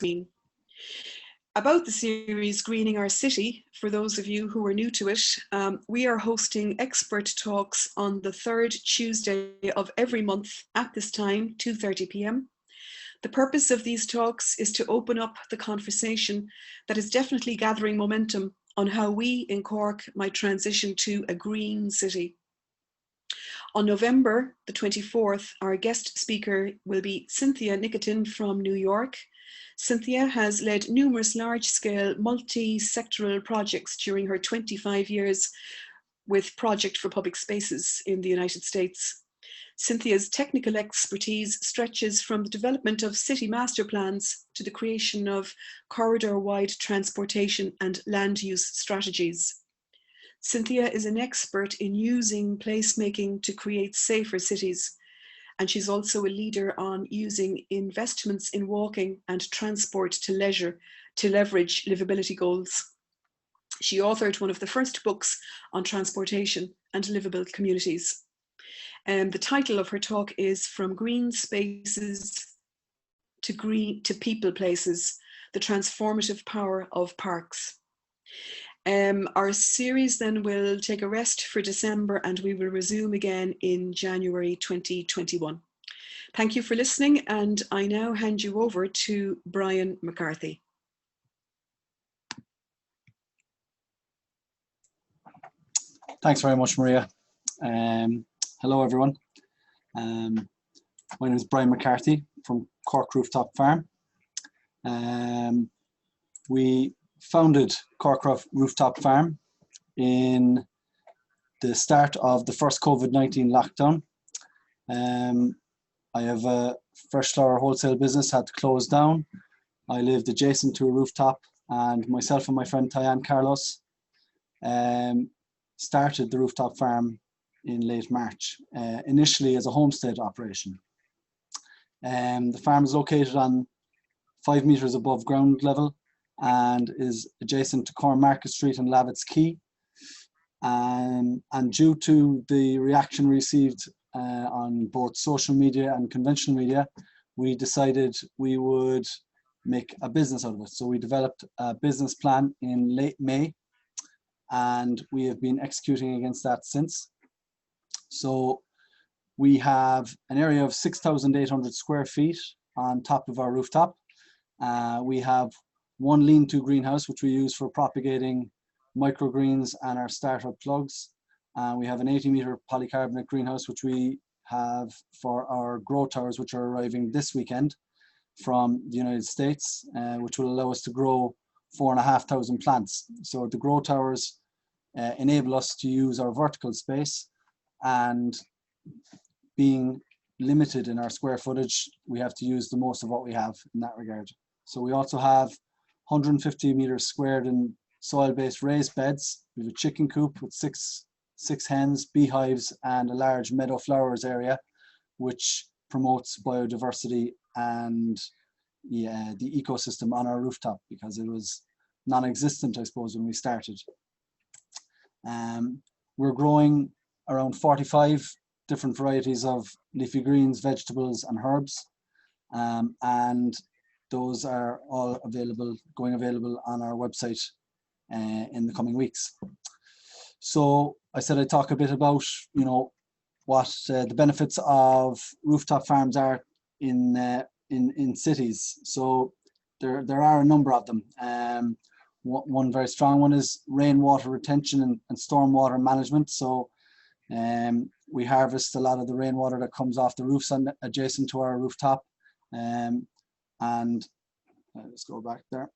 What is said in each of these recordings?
Green. About the series Greening Our City, for those of you who are new to it, we are hosting expert talks on the third Tuesday of every month at this time, 2:30 p.m. The purpose of these talks is to open up the conversation that is definitely gathering momentum on how we in Cork might transition to a green city. On November the 24th, our guest speaker will be Cynthia Nicotin from New York. Cynthia has led numerous large-scale multi-sectoral projects during her 25 years with Project for Public Spaces in the United States. Cynthia's technical expertise stretches from the development of city master plans to the creation of corridor-wide transportation and land use strategies. Cynthia is an expert in using placemaking to create safer cities, and she's also a leader on using investments in walking and transport to leisure to leverage livability goals. She authored one of the first books on transportation and livable communities. The title of her talk is From Green Spaces to People Places, the Transformative Power of Parks. Our series then will take a rest for December and we will resume again in January 2021. Thank you for listening, and I now hand you over to Brian McCarthy. Thanks very much, Maria. Hello, everyone. My name is Brian McCarthy from Cork Rooftop Farm. We founded Cork Rooftop Farm in the start of the first COVID-19 lockdown. I have a fresh flower wholesale business, had to close down. I lived adjacent to a rooftop, and myself and my friend Tyann Carlos started the rooftop farm in late March, initially as a homestead operation. The farm is located on 5 meters above ground level and is adjacent to Cornmarket Street and Lavitt's Quay. And due to the reaction received on both social media and conventional media, we decided we would make a business out of it. So we developed a business plan in late May, and we have been executing against that since. So we have an area of 6,800 square feet on top of our rooftop. We have one lean-to greenhouse, which we use for propagating microgreens and our startup plugs. We have an 80-meter polycarbonate greenhouse, which we have for our grow towers, which are arriving this weekend from the United States, which will allow us to grow 4,500 plants. So the grow towers enable us to use our vertical space, and being limited in our square footage, we have to use the most of what we have in that regard. So we also have 150 meters squared in soil-based raised beds. We have a chicken coop with six hens, beehives, and a large meadow flowers area, which promotes biodiversity and the ecosystem on our rooftop, because it was non-existent, I suppose, when we started. We're growing around 45 different varieties of leafy greens, vegetables, and herbs, and those are all going available on our website in the coming weeks. So I said I'd talk a bit about, what the benefits of rooftop farms are in cities. So there are a number of them. One very strong one is rainwater retention and stormwater management. So we harvest a lot of the rainwater that comes off the roofs adjacent to our rooftop. And let's go back there.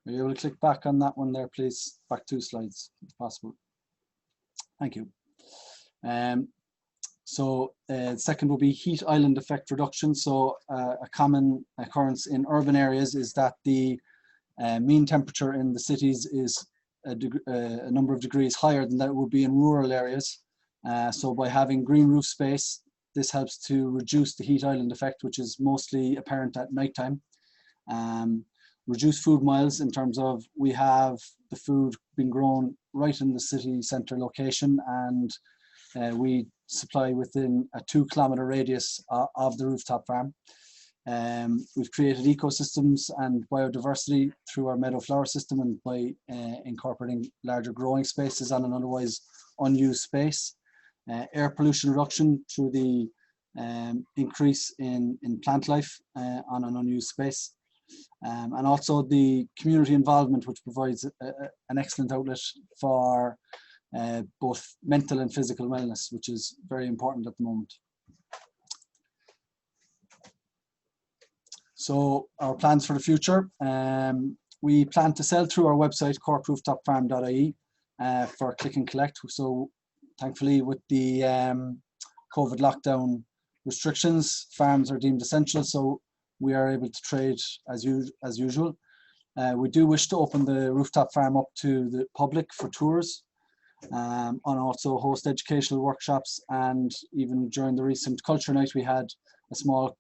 Are you able to click back on that one there, please? Back 2 slides, if possible. Thank you. So second will be heat island effect reduction. So a common occurrence in urban areas is that the mean temperature in the cities is a number of degrees higher than that would be in rural areas. So by having green roof space, this helps to reduce the heat island effect, which is mostly apparent at nighttime. Reduce food miles, in terms of we have the food being grown right in the city centre location, and we supply within a 2-kilometre radius of the rooftop farm. We've created ecosystems and biodiversity through our meadow flower system, and by incorporating larger growing spaces on an otherwise unused space. Air pollution reduction through the increase in plant life on an unused space. And also the community involvement, which provides an excellent outlet for both mental and physical wellness, which is very important at the moment. So our plans for the future, we plan to sell through our website corkrooftopfarm.ie for click and collect. So thankfully with the COVID lockdown restrictions, farms are deemed essential, so we are able to trade as usual. We do wish to open the rooftop farm up to the public for tours, and also host educational workshops, and even during the recent culture night we had a small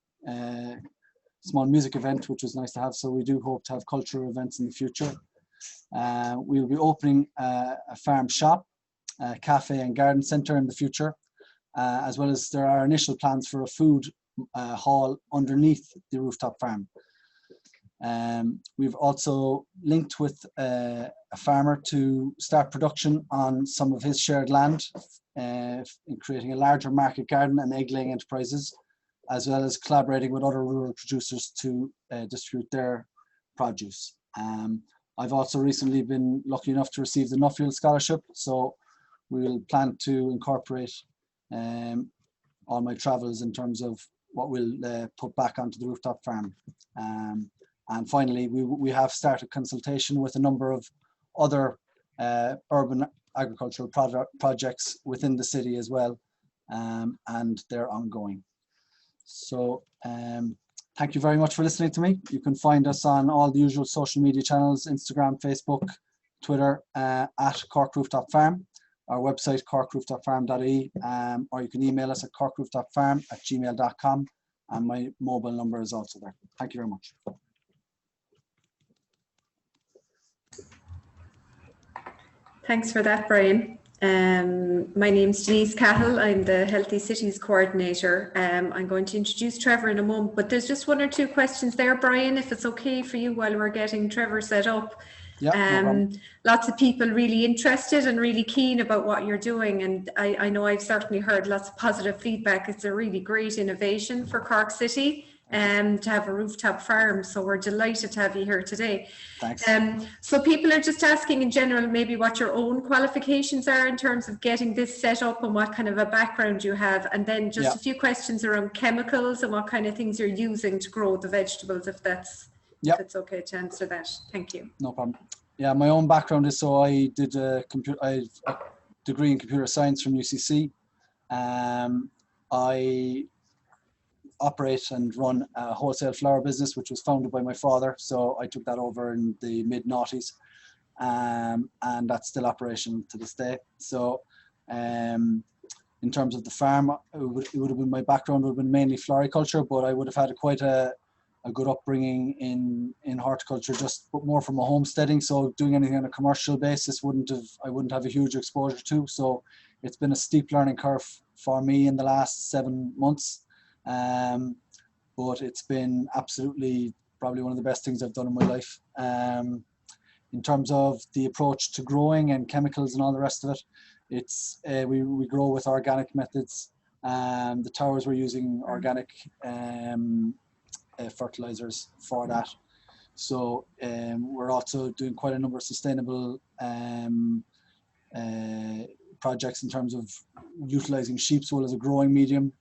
music event, which was nice to have. So we do hope to have cultural events in the future. We will be opening a farm shop, a cafe and garden centre in the future, as well as there are initial plans for a food hall underneath the rooftop farm. We've also linked with a farmer to start production on some of his shared land, in creating a larger market garden and egg laying enterprises, as well as collaborating with other rural producers to distribute their produce. I've also recently been lucky enough to receive the Nuffield Scholarship, so we will plan to incorporate all my travels in terms of what we'll put back onto the rooftop farm. And finally, we have started consultation with a number of other urban agricultural projects within the city as well, and they're ongoing. So thank you very much for listening to me. You can find us on all the usual social media channels, Instagram, Facebook, Twitter, at Cork Rooftop Farm, our website corkrooftopfarm.ie, or you can email us at corkrooftopfarm@gmail.com, and my mobile number is also there. Thank you very much. Thanks for that, Brian. My name's Denise Cahill. I'm the Healthy Cities Coordinator. I'm going to introduce Trevor in a moment, but there's just one or two questions there, Brian, if it's okay for you while we're getting Trevor set up. Yeah, no problem. Lots of people really interested and really keen about what you're doing, and I know I've certainly heard lots of positive feedback. It's a really great innovation for Cork City to have a rooftop farm, so we're delighted to have you here today. Thanks. So people are just asking in general maybe what your own qualifications are in terms of getting this set up and what kind of a background you have, and then just a few questions around chemicals and what kind of things you're using to grow the vegetables, if it's okay to answer that. Thank you. No problem. Yeah, my own background is, so I did I have a degree in computer science from UCC. I operate and run a wholesale flower business, which was founded by my father. So I took that over in the mid-noughties, and that's still operational to this day. So in terms of the farm, it would have been, my background would have been mainly floriculture, but I would have had quite a good upbringing in horticulture, but more from a homesteading. So doing anything on a commercial basis I wouldn't have a huge exposure to. So it's been a steep learning curve for me in the last 7 months. But it's been absolutely probably one of the best things I've done in my life. In terms of the approach to growing and chemicals and all the rest of it, it's we grow with organic methods. The towers we're using organic fertilizers for that. So we're also doing quite a number of sustainable projects in terms of utilizing sheep's wool as a growing medium.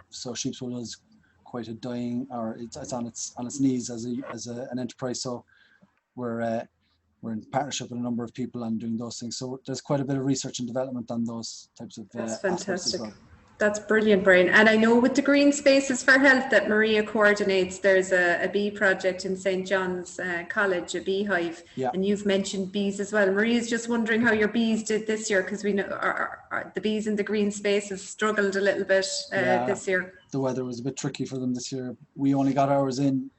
So sheep's wool is quite a dying, or it's on its knees as an enterprise. So we're in partnership with a number of people and doing those things. So there's quite a bit of research and development on those types of That's aspects fantastic. as well. That's brilliant, Brian. And I know with the Green Spaces for Health that Maria coordinates, there's a bee project in St. John's College, a beehive, and you've mentioned bees as well. Maria's just wondering how your bees did this year, because we know the bees in the Green Spaces struggled a little bit this year. The weather was a bit tricky for them this year. We only got ours in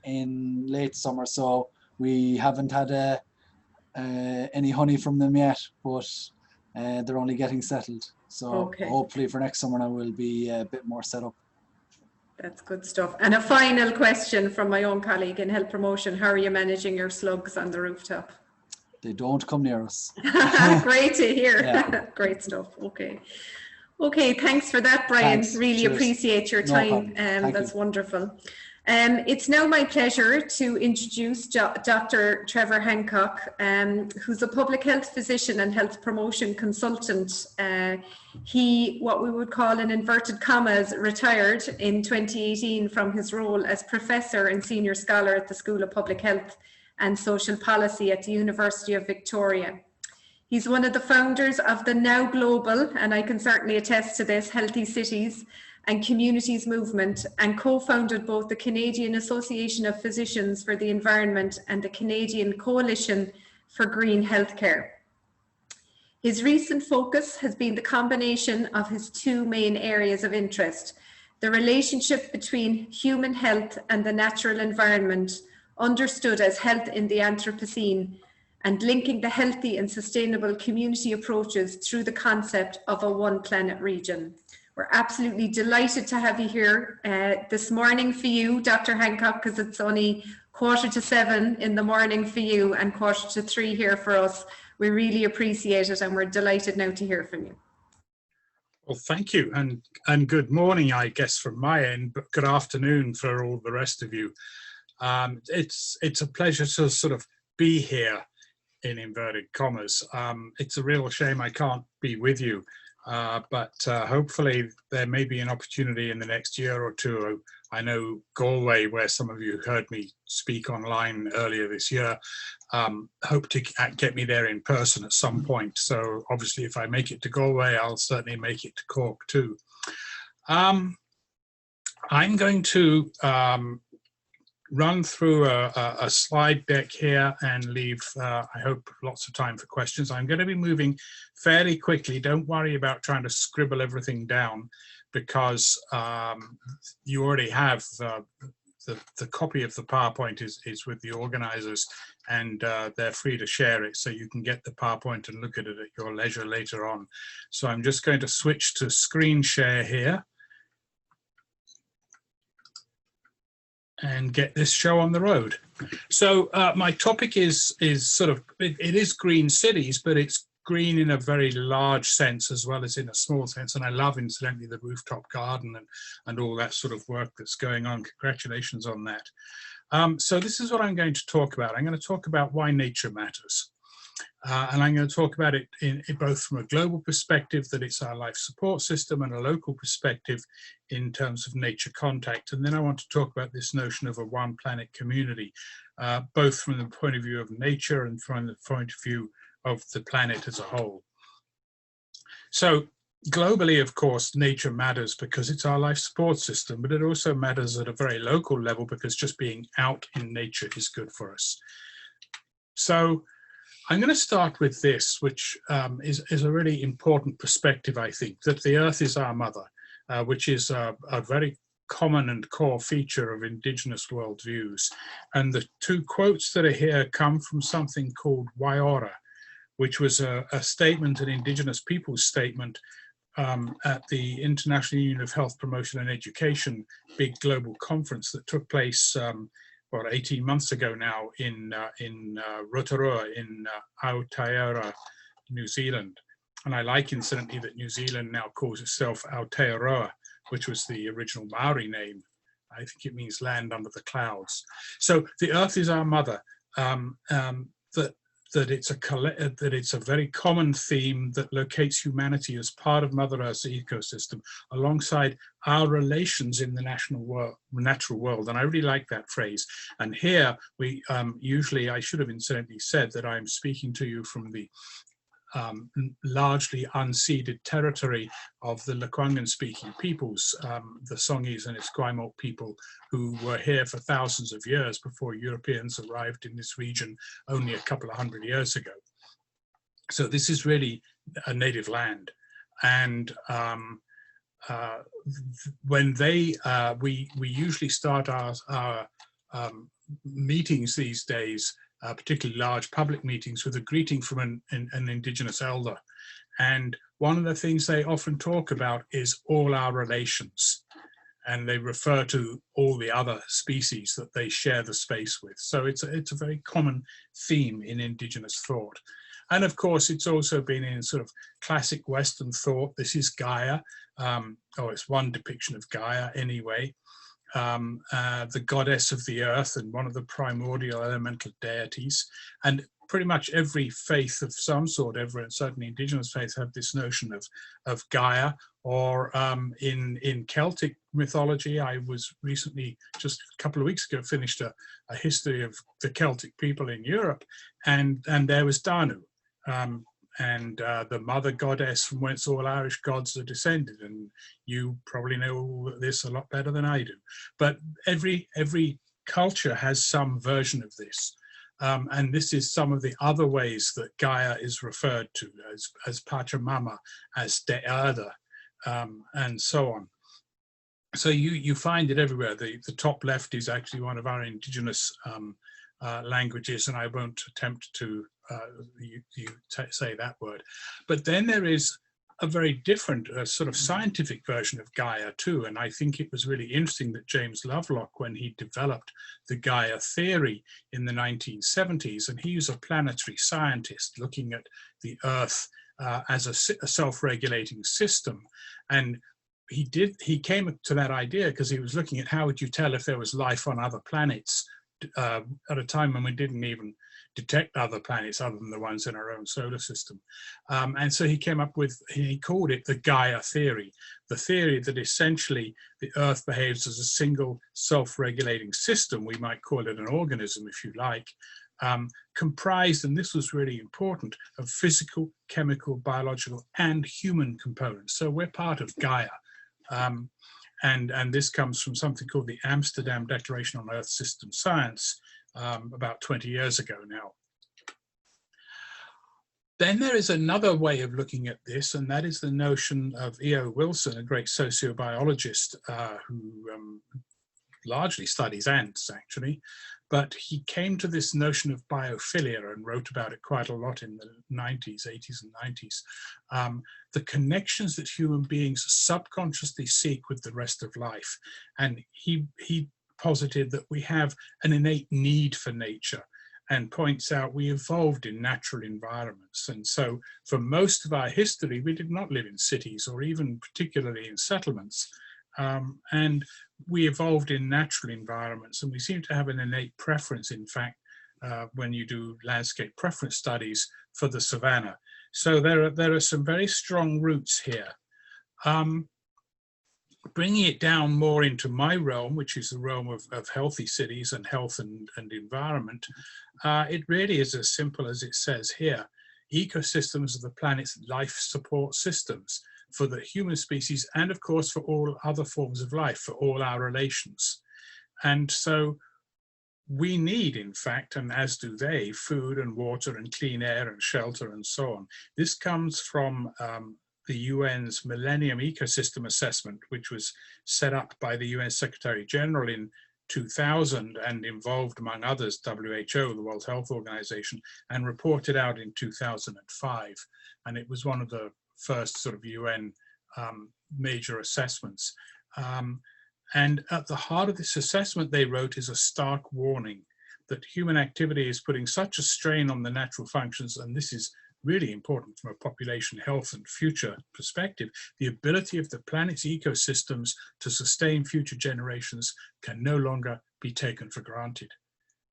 late summer, so we haven't had any honey from them yet, but they're only getting settled. So hopefully for next summer now we'll be a bit more set up. That's good stuff. And a final question from my own colleague in health promotion: how are you managing your slugs on the rooftop? They don't come near us. Great to hear. Yeah. Great stuff. Okay, thanks for that, Brian. Thanks. Really Cheers. appreciate your time. That's wonderful. It's now my pleasure to introduce Dr. Trevor Hancock, who's a public health physician and health promotion consultant. He, what we would call in inverted commas, retired in 2018 from his role as professor and senior scholar at the School of Public Health and Social Policy at the University of Victoria. He's one of the founders of the now global, and I can certainly attest to this, Healthy Cities and Communities movement, and co-founded both the Canadian Association of Physicians for the Environment and the Canadian Coalition for Green Healthcare. His recent focus has been the combination of his two main areas of interest: the relationship between human health and the natural environment, understood as health in the Anthropocene, and linking the healthy and sustainable community approaches through the concept of a one planet region. We're absolutely delighted to have you here this morning for you, Dr. Hancock, because it's only 6:45 in the morning for you and 2:45 here for us. We really appreciate it, and we're delighted now to hear from you. Well, thank you, and good morning, I guess, from my end, but good afternoon for all the rest of you. It's a pleasure to sort of be here, in inverted commas. It's a real shame I can't be with you, but hopefully there may be an opportunity in the next year or two. I know Galway, where some of you heard me speak online earlier this year, hope to get me there in person at some point. So obviously if I make it to Galway, I'll certainly make it to Cork too. I'm going to run through a slide deck here and leave, I hope, lots of time for questions. I'm going to be moving fairly quickly. Don't worry about trying to scribble everything down, because you already have the copy of the PowerPoint is with the organizers, and they're free to share it, so you can get the PowerPoint and look at it at your leisure later on. So I'm just going to switch to screen share here and get this show on the road. So my topic is sort of, it is green cities, but it's green in a very large sense as well as in a small sense. And I love, incidentally, the rooftop garden and all that sort of work that's going on. Congratulations on that. So this is what I'm going to talk about. I'm going to talk about why nature matters. And I'm going to talk about it in both from a global perspective, that it's our life support system, and a local perspective in terms of nature contact. And then I want to talk about this notion of a one planet community, both from the point of view of nature and from the point of view of the planet as a whole. So globally, of course, nature matters because it's our life support system, but it also matters at a very local level because just being out in nature is good for us. So I'm going to start with this, which is a really important perspective, I think, that the Earth is our mother, which is a very common and core feature of Indigenous worldviews. And the two quotes that are here come from something called Waiora, which was a statement, an Indigenous peoples statement at the International Union of Health Promotion and Education big global conference that took place 18 months ago now in Rotorua in Aotearoa, New Zealand. And I like, incidentally, that New Zealand now calls itself Aotearoa, which was the original Maori name. I think it means land under the clouds. So the Earth is our mother. That it's a very common theme that locates humanity as part of Mother Earth's ecosystem alongside our relations in the natural world. And I really like that phrase. And here we usually, I should have incidentally said that I'm speaking to you from the largely unceded territory of the Lekwungen speaking peoples, the Songhees and Esquimalt people who were here for thousands of years before Europeans arrived in this region only a couple of hundred years ago. So this is really a native land. And when we usually start our meetings these days particularly large public meetings, with a greeting from an indigenous elder. And one of the things they often talk about is all our relations. And they refer to all the other species that they share the space with. So it's a very common theme in indigenous thought. And of course, it's also been in sort of classic Western thought. This is Gaia, or it's one depiction of Gaia anyway, the goddess of the earth and one of the primordial elemental deities. And pretty much every faith of some sort, and certainly indigenous faiths, have this notion of Gaia. Or in Celtic mythology, I was recently, just a couple of weeks ago, finished a history of the Celtic people in Europe, and there was Danu, and the mother goddess from whence all Irish gods are descended. And you probably know this a lot better than I do. But every culture has some version of this. And this is some of the other ways that Gaia is referred to as Pachamama, as De Erda, and so on. So you find it everywhere. The top left is actually one of our indigenous languages, and I won't attempt to say that word. But then there is a very different sort of scientific version of Gaia too. And I think it was really interesting that James Lovelock, when he developed the Gaia theory in the 1970s, and he was a planetary scientist looking at the Earth as a self-regulating system. And he came to that idea because he was looking at how would you tell if there was life on other planets at a time when we didn't even detect other planets other than the ones in our own solar system. And so he came up with, he called it the Gaia theory, the theory that essentially the Earth behaves as a single self-regulating system. We might call it an organism if you like, comprised, and this was really important, of physical, chemical, biological, and human components. So we're part of Gaia. And this comes from something called the Amsterdam Declaration on Earth System Science, about 20 years ago now. Then there is another way of looking at this, and that is the notion of E.O. Wilson, a great sociobiologist who largely studies ants, actually. But he came to this notion of biophilia and wrote about it quite a lot in the 90s, 80s and 90s. The connections that human beings subconsciously seek with the rest of life. And he posited that we have an innate need for nature, and points out we evolved in natural environments. And so for most of our history, we did not live in cities or even particularly in settlements. And we evolved in natural environments, and we seem to have an innate preference, in fact, when you do landscape preference studies, for the savanna. So there are some very strong roots here. Bringing it down more into my realm, which is the realm of healthy cities and health and environment, it really is as simple as it says here. Ecosystems are the planet's life support systems for the human species and, of course, for all other forms of life, for all our relations. And so we need, in fact, and as do they, food and water and clean air and shelter and so on. This comes from the UN's Millennium Ecosystem Assessment, which was set up by the UN Secretary General in 2000 and involved, among others, WHO, the World Health Organization, and reported out in 2005. And it was one of the first sort of UN major assessments. And at the heart of this assessment, they wrote, is a stark warning that human activity is putting such a strain on the natural functions, and this is really important from a population health and future perspective, the ability of the planet's ecosystems to sustain future generations can no longer be taken for granted.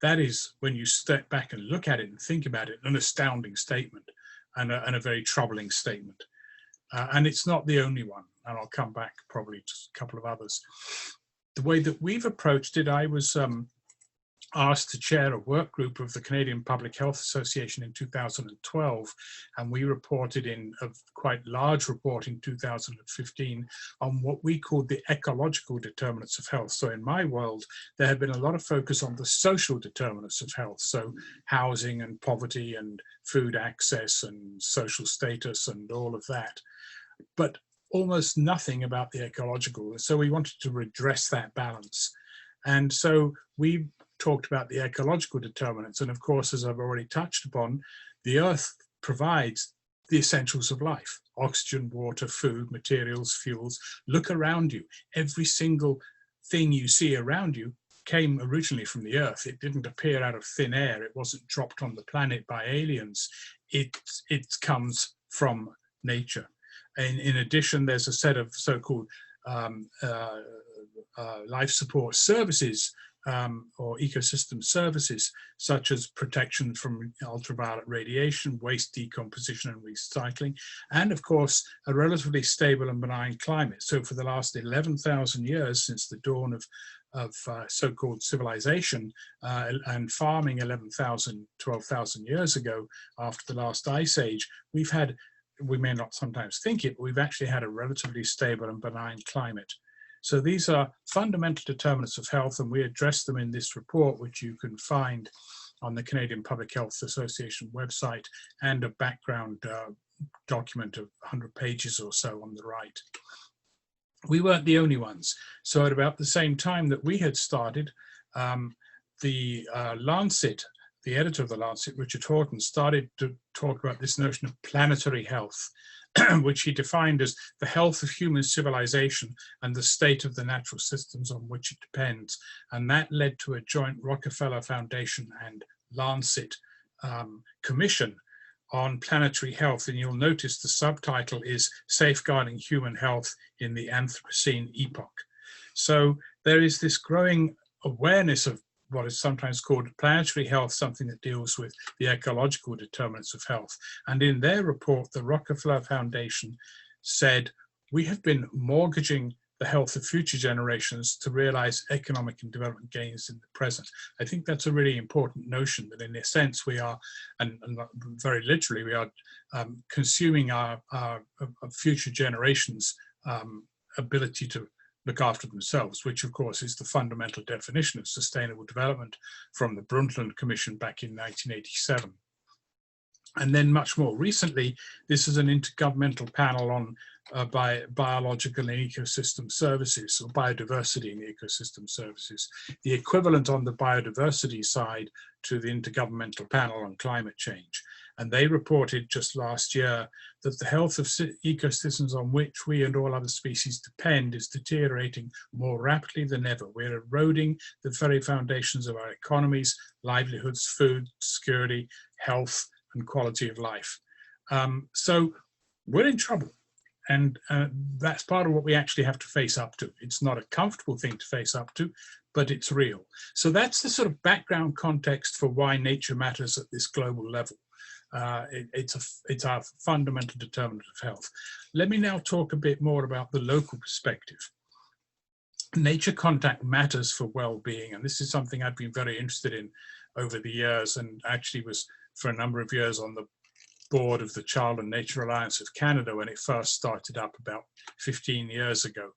That is, when you step back and look at it and think about it, an astounding statement and a very troubling statement. And it's not the only one, and I'll come back probably to a couple of others. The way that we've approached it, I was asked to chair a work group of the Canadian Public Health Association in 2012, and we reported in a quite large report in 2015 on what we called the ecological determinants of health. So in my world, there had been a lot of focus on the social determinants of health, so housing and poverty and food access and social status and all of that, but almost nothing about the ecological. So we wanted to redress that balance. And so we talked about the ecological determinants. And of course, as I've already touched upon, the Earth provides the essentials of life: oxygen, water, food, materials, fuels. Look around you. Every single thing you see around you came originally from the Earth. It didn't appear out of thin air. It wasn't dropped on the planet by aliens. It comes from nature. And in addition, there's a set of so-called life support services or ecosystem services, such as protection from ultraviolet radiation, waste decomposition and recycling, and of course, a relatively stable and benign climate. So for the last 11,000 years, since the dawn of so-called civilization and farming 11,000, 12,000 years ago, after the last ice age, we've had, we may not sometimes think it, but we've actually had a relatively stable and benign climate. So these are fundamental determinants of health, and we address them in this report, which you can find on the Canadian Public Health Association website, and a background document of 100 pages or so on the right. We weren't the only ones. So at about the same time that we had started, the Lancet, the editor of the Lancet, Richard Horton, started to talk about this notion of planetary health, which he defined as the health of human civilization and the state of the natural systems on which it depends. And that led to a joint Rockefeller Foundation and Lancet commission on planetary health. And you'll notice the subtitle is Safeguarding Human Health in the Anthropocene Epoch. So there is this growing awareness of what is sometimes called planetary health, something that deals with the ecological determinants of health. And in their report, the Rockefeller Foundation said, we have been mortgaging the health of future generations to realize economic and development gains in the present. I think that's a really important notion, that in a sense we are, and very literally, we are consuming our future generations' ability to look after themselves, which of course is the fundamental definition of sustainable development from the Brundtland Commission back in 1987. And then much more recently, this is an intergovernmental panel on biological and ecosystem services, or biodiversity and ecosystem services, the equivalent on the biodiversity side to the Intergovernmental Panel on Climate Change. And they reported just last year that the health of ecosystems on which we and all other species depend is deteriorating more rapidly than ever. We're eroding the very foundations of our economies, livelihoods, food security, health, and quality of life. So we're in trouble. And that's part of what we actually have to face up to. It's not a comfortable thing to face up to, but it's real. So that's the sort of background context for why nature matters at this global level. It's our fundamental determinant of health. Let me now talk a bit more about the local perspective. Nature contact matters for well-being, and this is something I've been very interested in over the years, and actually was for a number of years on the board of the Child and Nature Alliance of Canada when it first started up about 15 years ago.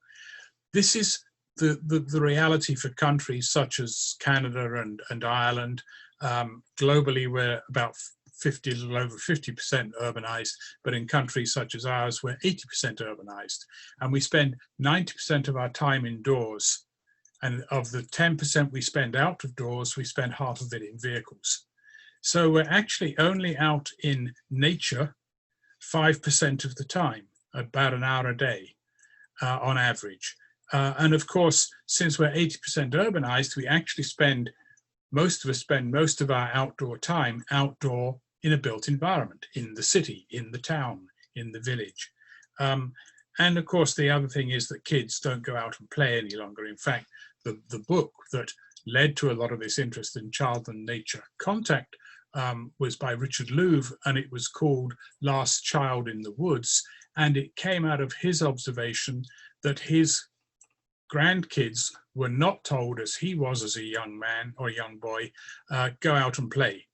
This is the reality for countries such as Canada and Ireland. Globally, we're about a little over 50% urbanized, but in countries such as ours, we're 80% urbanized. And we spend 90% of our time indoors. And of the 10% we spend out of doors, we spend half of it in vehicles. So we're actually only out in nature 5% of the time, about an hour a day on average. And of course, since we're 80% urbanized, we actually most of our outdoor time outdoor in a built environment, in the city, in the town, in the village. And of course, the other thing is that kids don't go out and play any longer. In fact, the book that led to a lot of this interest in child and nature contact was by Richard Louvre, and it was called Last Child in the Woods. And it came out of his observation that his grandkids were not told, as he was as a young man or a young boy, go out and play.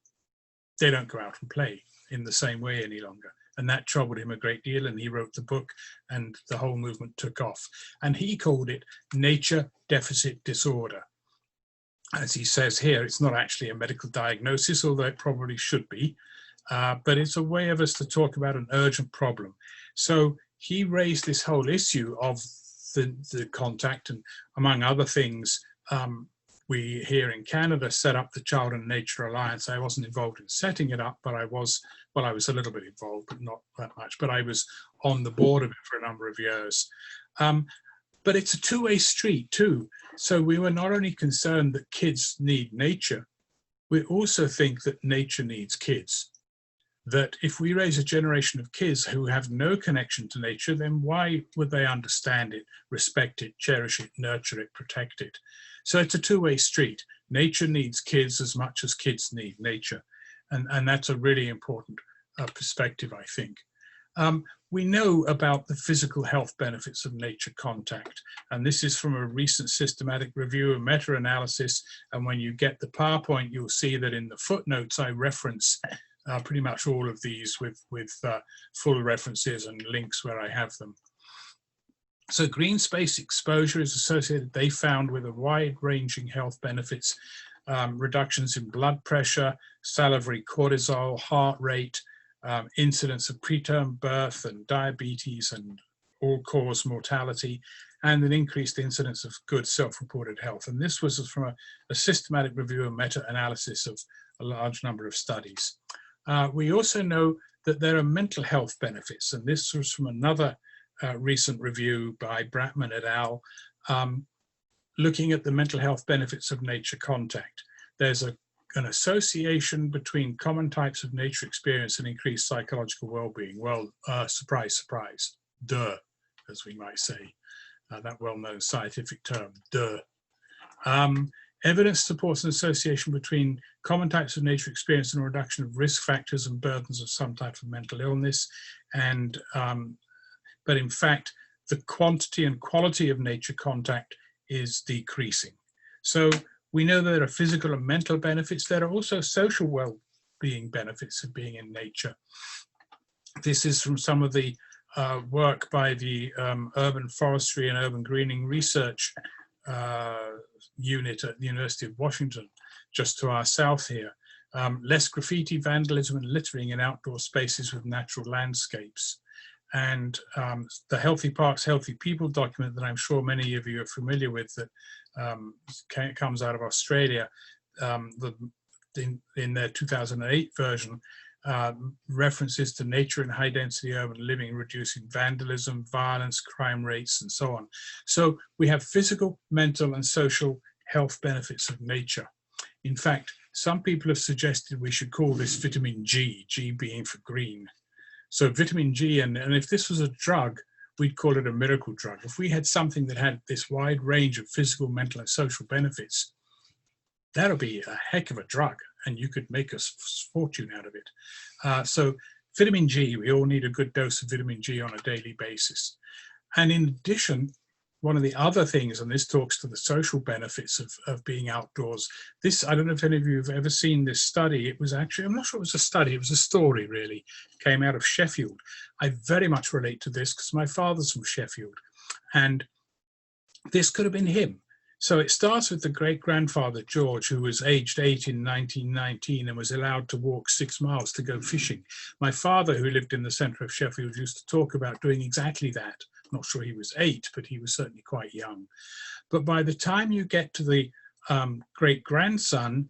They don't go out and play in the same way any longer. And that troubled him a great deal, and he wrote the book, and the whole movement took off. And he called it nature deficit disorder. As he says here, it's not actually a medical diagnosis, although it probably should be, but it's a way of us to talk about an urgent problem. So he raised this whole issue of the contact, and among other things, we here in Canada set up the Child and Nature Alliance. I wasn't involved in setting it up, but I was a little bit involved, but not that much. But I was on the board of it for a number of years. But it's a two-way street too. So we were not only concerned that kids need nature, we also think that nature needs kids. That if we raise a generation of kids who have no connection to nature, then why would they understand it, respect it, cherish it, nurture it, protect it? So it's a two-way street. Nature needs kids as much as kids need nature. And that's a really important perspective, I think. We know about the physical health benefits of nature contact. And this is from a recent systematic review and meta-analysis. And when you get the PowerPoint, you'll see that in the footnotes, I reference pretty much all of these with full references and links where I have them. So green space exposure is associated, they found, with a wide-ranging health benefits, reductions in blood pressure, salivary cortisol, heart rate, incidence of preterm birth and diabetes and all-cause mortality, and an increased incidence of good self-reported health. And this was from a systematic review and meta-analysis of a large number of studies. We also know that there are mental health benefits, and this was from another recent review by Bratman et al., looking at the mental health benefits of nature contact. There's an association between common types of nature experience and increased psychological well-being. Well, surprise, surprise, duh, as we might say, that well-known scientific term, duh. Evidence supports an association between common types of nature experience and a reduction of risk factors and burdens of some type of mental illness. And, but in fact, the quantity and quality of nature contact is decreasing. So we know there are physical and mental benefits. There are also social well-being benefits of being in nature. This is from some of the work by the Urban Forestry and Urban Greening Research unit at the University of Washington, just to our south here. Less graffiti, vandalism and littering in outdoor spaces with natural landscapes. And the Healthy Parks, Healthy People document that I'm sure many of you are familiar with, that comes out of Australia, in their 2008 version, references to nature and high density urban living, reducing vandalism, violence, crime rates, and so on. So we have physical, mental, and social health benefits of nature. In fact, some people have suggested we should call this vitamin G, G being for green. So vitamin G, and if this was a drug, we'd call it a miracle drug. If we had something that had this wide range of physical, mental, and social benefits, that'll be a heck of a drug, and you could make a fortune out of it. So vitamin G, we all need a good dose of vitamin G on a daily basis. And in addition, one of the other things, and this talks to the social benefits of being outdoors. This, I don't know if any of you have ever seen this study. It was actually, I'm not sure it was a study, it was a story really, came out of Sheffield. I very much relate to this because my father's from Sheffield, and this could have been him. So it starts with the great-grandfather, George, who was aged 8 in 1919 and was allowed to walk 6 miles to go fishing. My father, who lived in the centre of Sheffield, used to talk about doing exactly that. I'm not sure he was 8, but he was certainly quite young. But by the time you get to the great-grandson,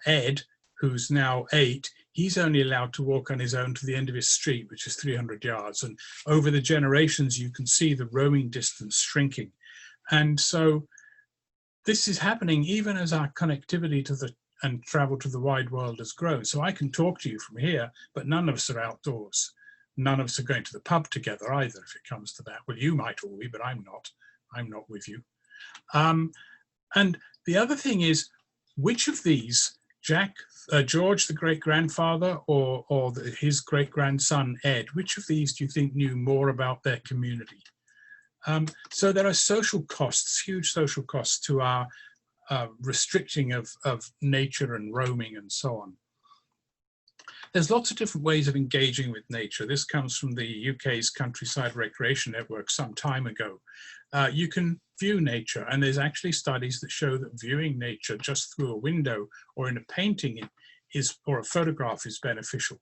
Ed, who's now 8, he's only allowed to walk on his own to the end of his street, which is 300 yards. And over the generations, you can see the roaming distance shrinking. And so this is happening even as our connectivity to and travel to the wide world has grown. So I can talk to you from here, but none of us are outdoors. None of us are going to the pub together either, if it comes to that. Well, you might all be, but I'm not. I'm not with you. And the other thing is, which of these, George, the great-grandfather, or his great-grandson, Ed, which of these do you think knew more about their community? So there are social costs, huge social costs to our restricting of nature and roaming and so on. There's lots of different ways of engaging with nature. This comes from the UK's Countryside Recreation Network some time ago. You can view nature, and there's actually studies that show that viewing nature just through a window or in a painting or a photograph is beneficial.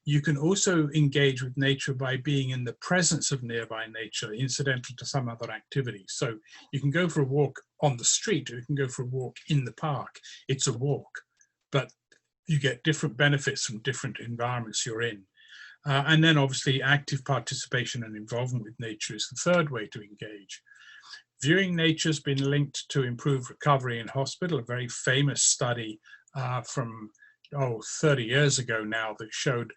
You can also engage with nature by being in the presence of nearby nature, incidental to some other activity. So you can go for a walk on the street, or you can go for a walk in the park. It's a walk, but you get different benefits from different environments you're in. And then obviously active participation and involvement with nature is the third way to engage. Viewing nature has been linked to improved recovery in hospital, a very famous study from 30 years ago now that showed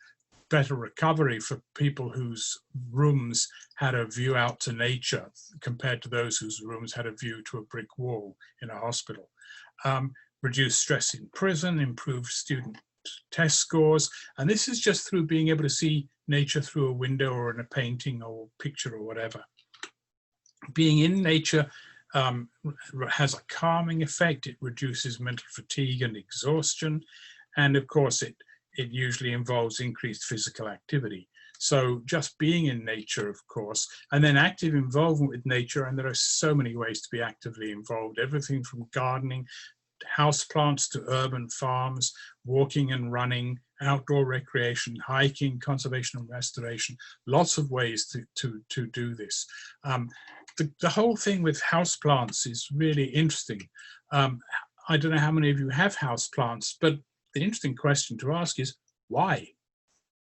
better recovery for people whose rooms had a view out to nature compared to those whose rooms had a view to a brick wall in a hospital. Reduced stress in prison, improved student test scores, and this is just through being able to see nature through a window or in a painting or picture or whatever. Being in nature has a calming effect. It reduces mental fatigue and exhaustion, and of course it usually involves increased physical activity. So just being in nature, of course, and then active involvement with nature, and there are so many ways to be actively involved, everything from gardening, houseplants to urban farms, walking and running, outdoor recreation, hiking, conservation and restoration, lots of ways to do this. The whole thing with houseplants is really interesting. I don't know how many of you have houseplants, but the interesting question to ask is why?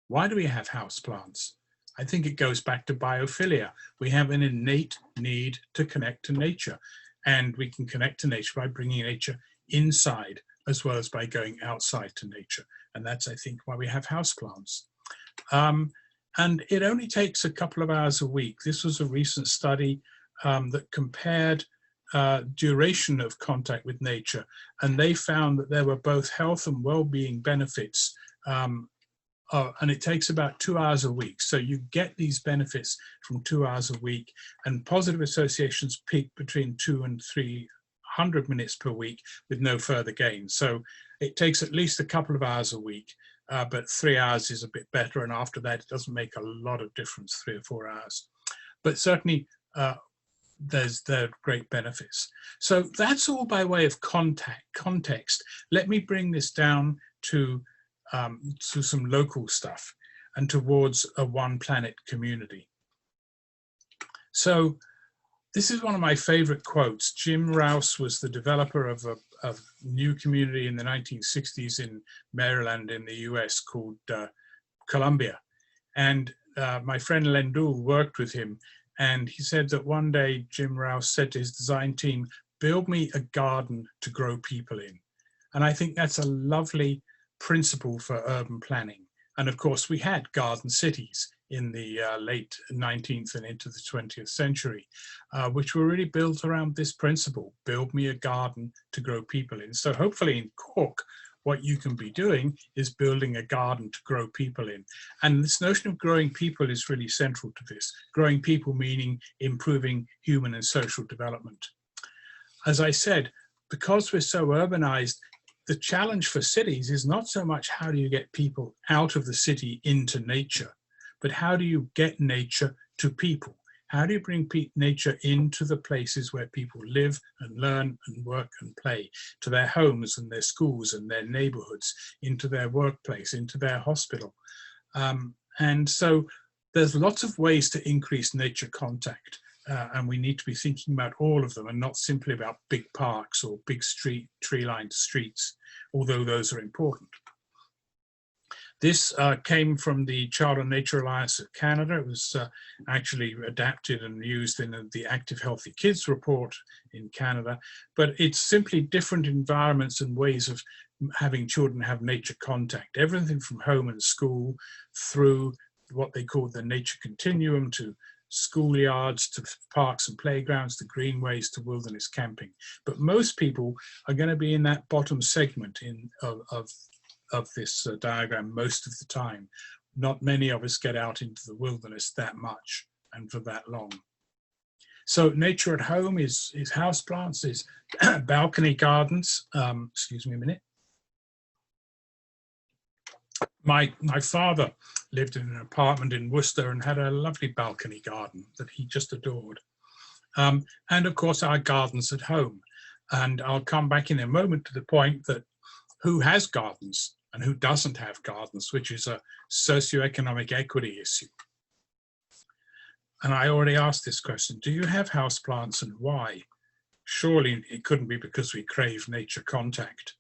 Why do we have houseplants? I think it goes back to biophilia. We have an innate need to connect to nature, and we can connect to nature by bringing nature inside as well as by going outside to nature. And that's, I think, why we have houseplants. And it only takes a couple of hours a week. This was a recent study that compared duration of contact with nature, and they found that there were both health and well-being benefits, and it takes about 2 hours a week. So you get these benefits from 2 hours a week, and positive associations peak between 200 and 300 minutes per week with no further gain. So it takes at least a couple of hours a week, but 3 hours is a bit better, and after that it doesn't make a lot of difference, 3 or 4 hours. But certainly there are great benefits. So that's all by way of context. Let me bring this down to some local stuff and towards a One Planet community. So this is one of my favorite quotes. Jim Rouse was the developer of a new community in the 1960s in Maryland in the US called Columbia. And my friend Lendul worked with him, and he said that one day Jim Rouse said to his design team, "Build me a garden to grow people in." And I think that's a lovely principle for urban planning. And of course, we had garden cities in the late 19th and into the 20th century, which were really built around this principle: build me a garden to grow people in. So hopefully in Cork, what you can be doing is building a garden to grow people in. And this notion of growing people is really central to this. Growing people meaning improving human and social development. As I said, because we're so urbanized, the challenge for cities is not so much how do you get people out of the city into nature, but how do you get nature to people? How do you bring nature into the places where people live and learn and work and play, to their homes and their schools and their neighborhoods, into their workplace, into their hospital? And so there's lots of ways to increase nature contact, and we need to be thinking about all of them and not simply about big parks or big tree-lined streets, although those are important. This came from the Child and Nature Alliance of Canada. It was actually adapted and used in the Active Healthy Kids report in Canada, but it's simply different environments and ways of having children have nature contact. Everything from home and school through what they call the nature continuum, to schoolyards, to parks and playgrounds, to greenways, to wilderness camping. But most people are going to be in that bottom segment of this diagram most of the time. Not many of us get out into the wilderness that much and for that long. So nature at home is houseplants, is balcony gardens. Excuse me a minute. My father lived in an apartment in Worcester and had a lovely balcony garden that he just adored. And of course our gardens at home. And I'll come back in a moment to the point that who has gardens? and who doesn't have gardens, which is a socioeconomic equity issue. And I already asked this question, do you have houseplants and why? Surely it couldn't be because we crave nature contact.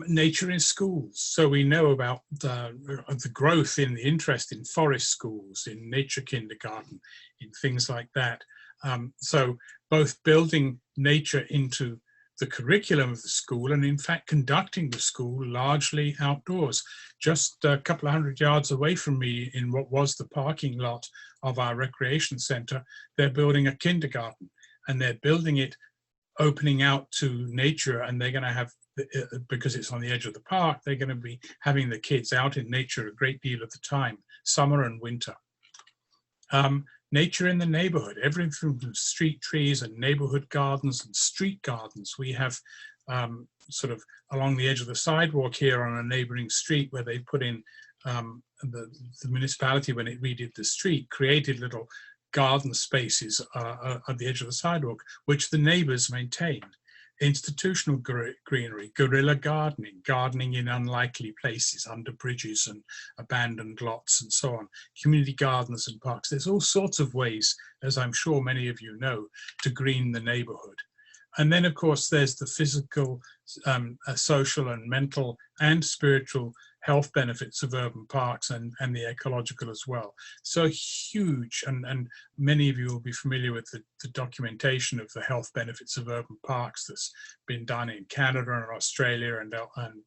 Nature in schools. So we know about the growth in the interest in forest schools, in nature kindergarten, in things like that. So both building nature into the curriculum of the school and in fact conducting the school largely outdoors. Just a couple of 100 yards away from me in what was the parking lot of our recreation centre, they're building a kindergarten and they're building it opening out to nature, and they're going to have, because it's on the edge of the park, they're going to be having the kids out in nature a great deal of the time, summer and winter. Nature in the neighborhood, everything from street trees and neighborhood gardens and street gardens. We have sort of along the edge of the sidewalk here on a neighboring street where they put in the municipality, when it redid the street, created little garden spaces at the edge of the sidewalk, which the neighbors maintain. Institutional greenery, guerrilla gardening, gardening in unlikely places, under bridges and abandoned lots and so on, community gardens and parks. There's all sorts of ways, as I'm sure many of you know, to green the neighborhood. And then, of course, there's the physical, social and mental and spiritual health benefits of urban parks and the ecological as well. So huge, and many of you will be familiar with the documentation of the health benefits of urban parks that's been done in Canada and Australia and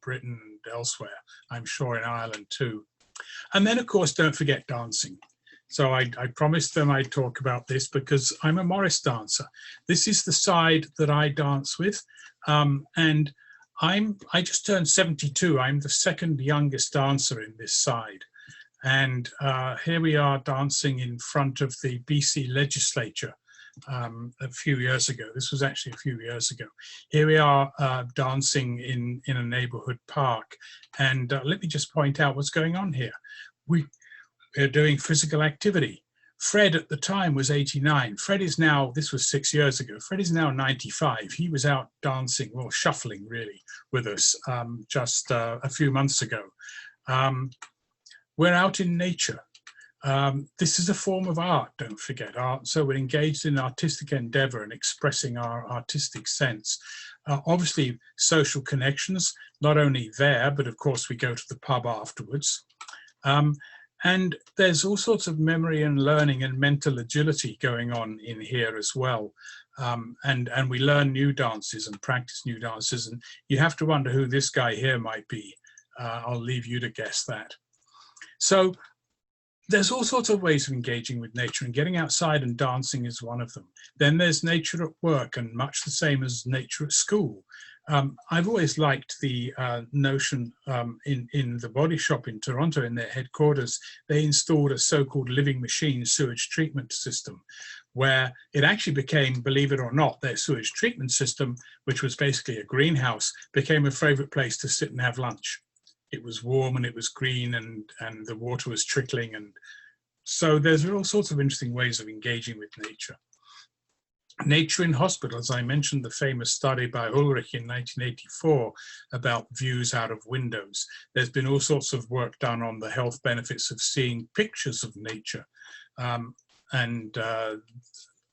Britain and elsewhere, I'm sure in Ireland too. And then, of course, don't forget dancing. So I promised them I'd talk about this because I'm a Morris dancer. This is the side that I dance with, and I just turned 72. I'm the second youngest dancer in this side. And here we are dancing in front of the BC legislature a few years ago. This was actually a few years ago. Here we are dancing in a neighborhood park. And let me just point out what's going on here. We're doing physical activity. Fred at the time was 89. Fred is now, this was 6 years ago, Fred is now 95. He was out dancing, well, shuffling really, with us just a few months ago. We're out in nature. This is a form of art, don't forget, art. So we're engaged in artistic endeavor and expressing our artistic sense. Obviously, social connections, not only there, but of course we go to the pub afterwards. And there's all sorts of memory and learning and mental agility going on in here as well. And we learn new dances and practice new dances. And you have to wonder who this guy here might be. I'll leave you to guess that. So there's all sorts of ways of engaging with nature, and getting outside and dancing is one of them. Then there's nature at work, and much the same as nature at school. I've always liked the notion in the Body Shop in Toronto, in their headquarters, they installed a so-called living machine sewage treatment system, where it actually became, believe it or not, their sewage treatment system, which was basically a greenhouse, became a favorite place to sit and have lunch. It was warm and it was green and the water was trickling. And so there's all sorts of interesting ways of engaging with nature. Nature in hospitals, I mentioned the famous study by Ulrich in 1984 about views out of windows. There's been all sorts of work done on the health benefits of seeing pictures of nature.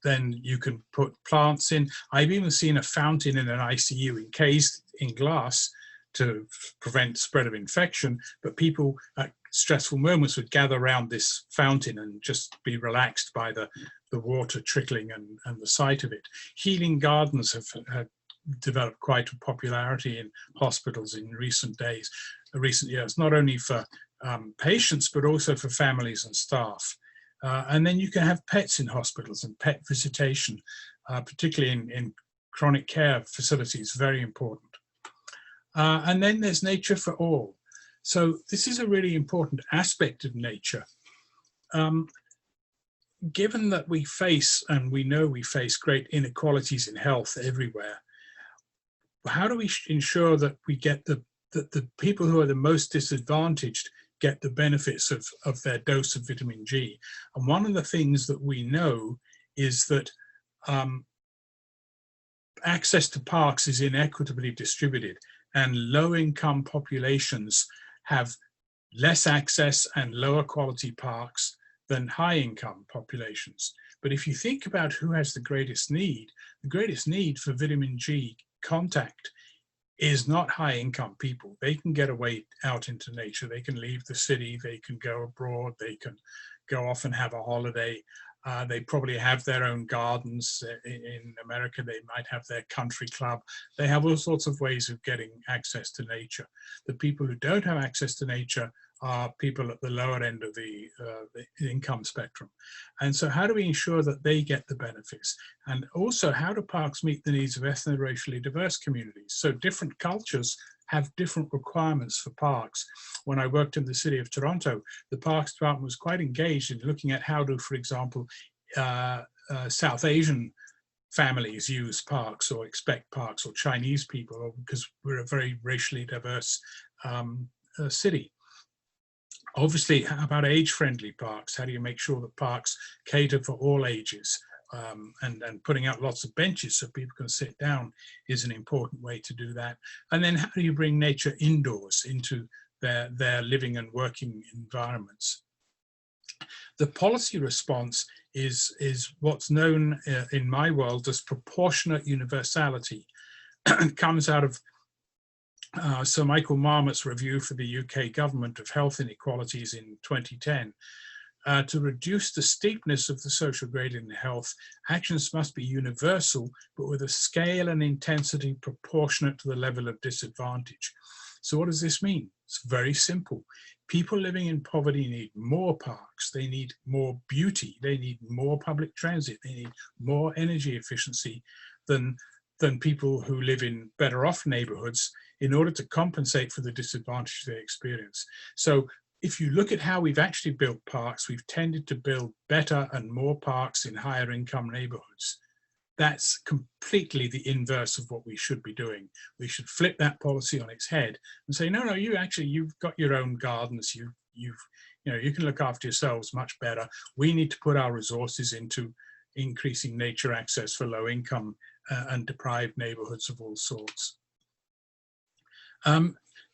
Then you can put plants in. I've even seen a fountain in an ICU encased in glass to prevent spread of infection, but people at stressful moments would gather around this fountain and just be relaxed by the water trickling and the sight of it. Healing gardens have developed quite a popularity in hospitals in recent years, not only for patients, but also for families and staff. And then you can have pets in hospitals and pet visitation, particularly in chronic care facilities, very important. And then there's nature for all. So this is a really important aspect of nature. Given that we face, and we know we face, great inequalities in health everywhere, how do we ensure that we get that the people who are the most disadvantaged get the benefits of their dose of vitamin G? And one of the things that we know is that access to parks is inequitably distributed. and low-income populations have less access and lower quality parks than high-income populations. But if you think about who has the greatest need for vitamin G contact is not high-income people. They can get away out into nature. They can leave the city. They can go abroad. They can go off and have a holiday. They probably have their own gardens. In America, they might have their country club. They have all sorts of ways of getting access to nature. The people who don't have access to nature are people at the lower end of the income spectrum. And so how do we ensure that they get the benefits? And also, how do parks meet the needs of ethno-racially diverse communities? So different cultures have different requirements for parks. When I worked in the city of Toronto, the Parks Department was quite engaged in looking at how do, for example, South Asian families use parks or expect parks, or Chinese people, because we're a very racially diverse city. Obviously, how about age-friendly parks? How do you make sure that parks cater for all ages? And putting out lots of benches so people can sit down is an important way to do that. And then how do you bring nature indoors into their living and working environments? The policy response is what's known in my world as proportionate universality. It comes out of Sir Michael Marmot's review for the UK government of health inequalities in 2010. To reduce the steepness of the social gradient in health, actions must be universal, but with a scale and intensity proportionate to the level of disadvantage. So what does this mean? It's very simple. People living in poverty need more parks, they need more beauty, they need more public transit, they need more energy efficiency than people who live in better off neighborhoods in order to compensate for the disadvantage they experience. So if you look at how we've actually built parks, we've tended to build better and more parks in higher income neighborhoods. That's completely the inverse of what we should be doing. We should flip that policy on its head and say, no, you've got your own gardens. You can look after yourselves much better. We need to put our resources into increasing nature access for low income and deprived neighborhoods of all sorts.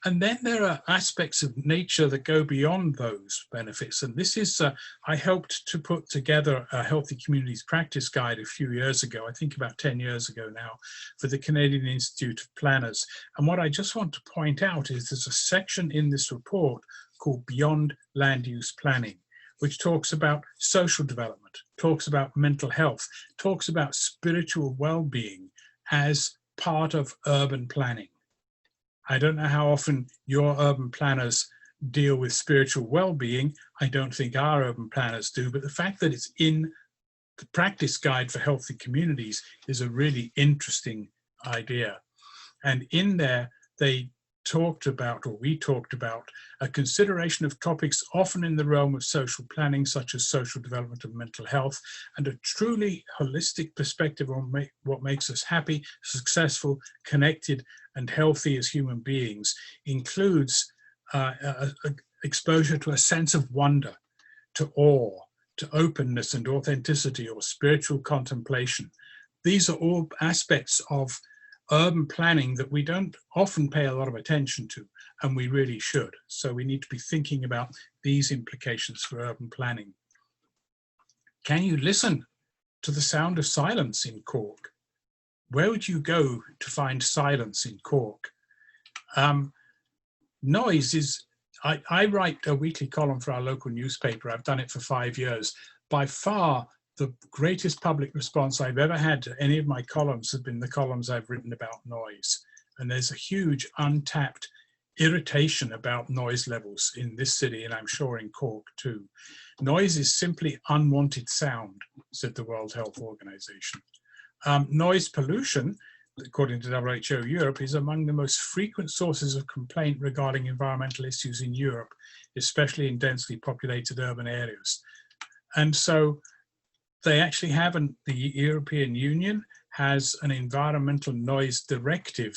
And then there are aspects of nature that go beyond those benefits. And this is, I helped to put together a Healthy Communities Practice Guide a few years ago, I think about 10 years ago now, for the Canadian Institute of Planners. And what I just want to point out is there's a section in this report called Beyond Land Use Planning, which talks about social development, talks about mental health, talks about spiritual well-being as part of urban planning. I don't know how often your urban planners deal with spiritual well-being. I don't think our urban planners do, but the fact that it's in the practice guide for healthy communities is a really interesting idea. And in there, they talked about, or we talked about, a consideration of topics often in the realm of social planning, such as social development and mental health, and a truly holistic perspective on what makes us happy, successful, connected, and healthy as human beings includes exposure to a sense of wonder, to awe, to openness and authenticity, or spiritual contemplation. These are all aspects of urban planning that we don't often pay a lot of attention to, and we really should. So we need to be thinking about these implications for urban planning. Can you listen to the sound of silence in Cork? Where would you go to find silence in Cork? Noise is, I write a weekly column for our local newspaper. I've done it for 5 years. By far, the greatest public response I've ever had to any of my columns have been the columns I've written about noise. And there's a huge untapped irritation about noise levels in this city, and I'm sure in Cork too. Noise is simply unwanted sound, said the World Health Organization. Noise pollution, according to WHO Europe, is among the most frequent sources of complaint regarding environmental issues in Europe, especially in densely populated urban areas. And so they actually have, the European Union has an environmental noise directive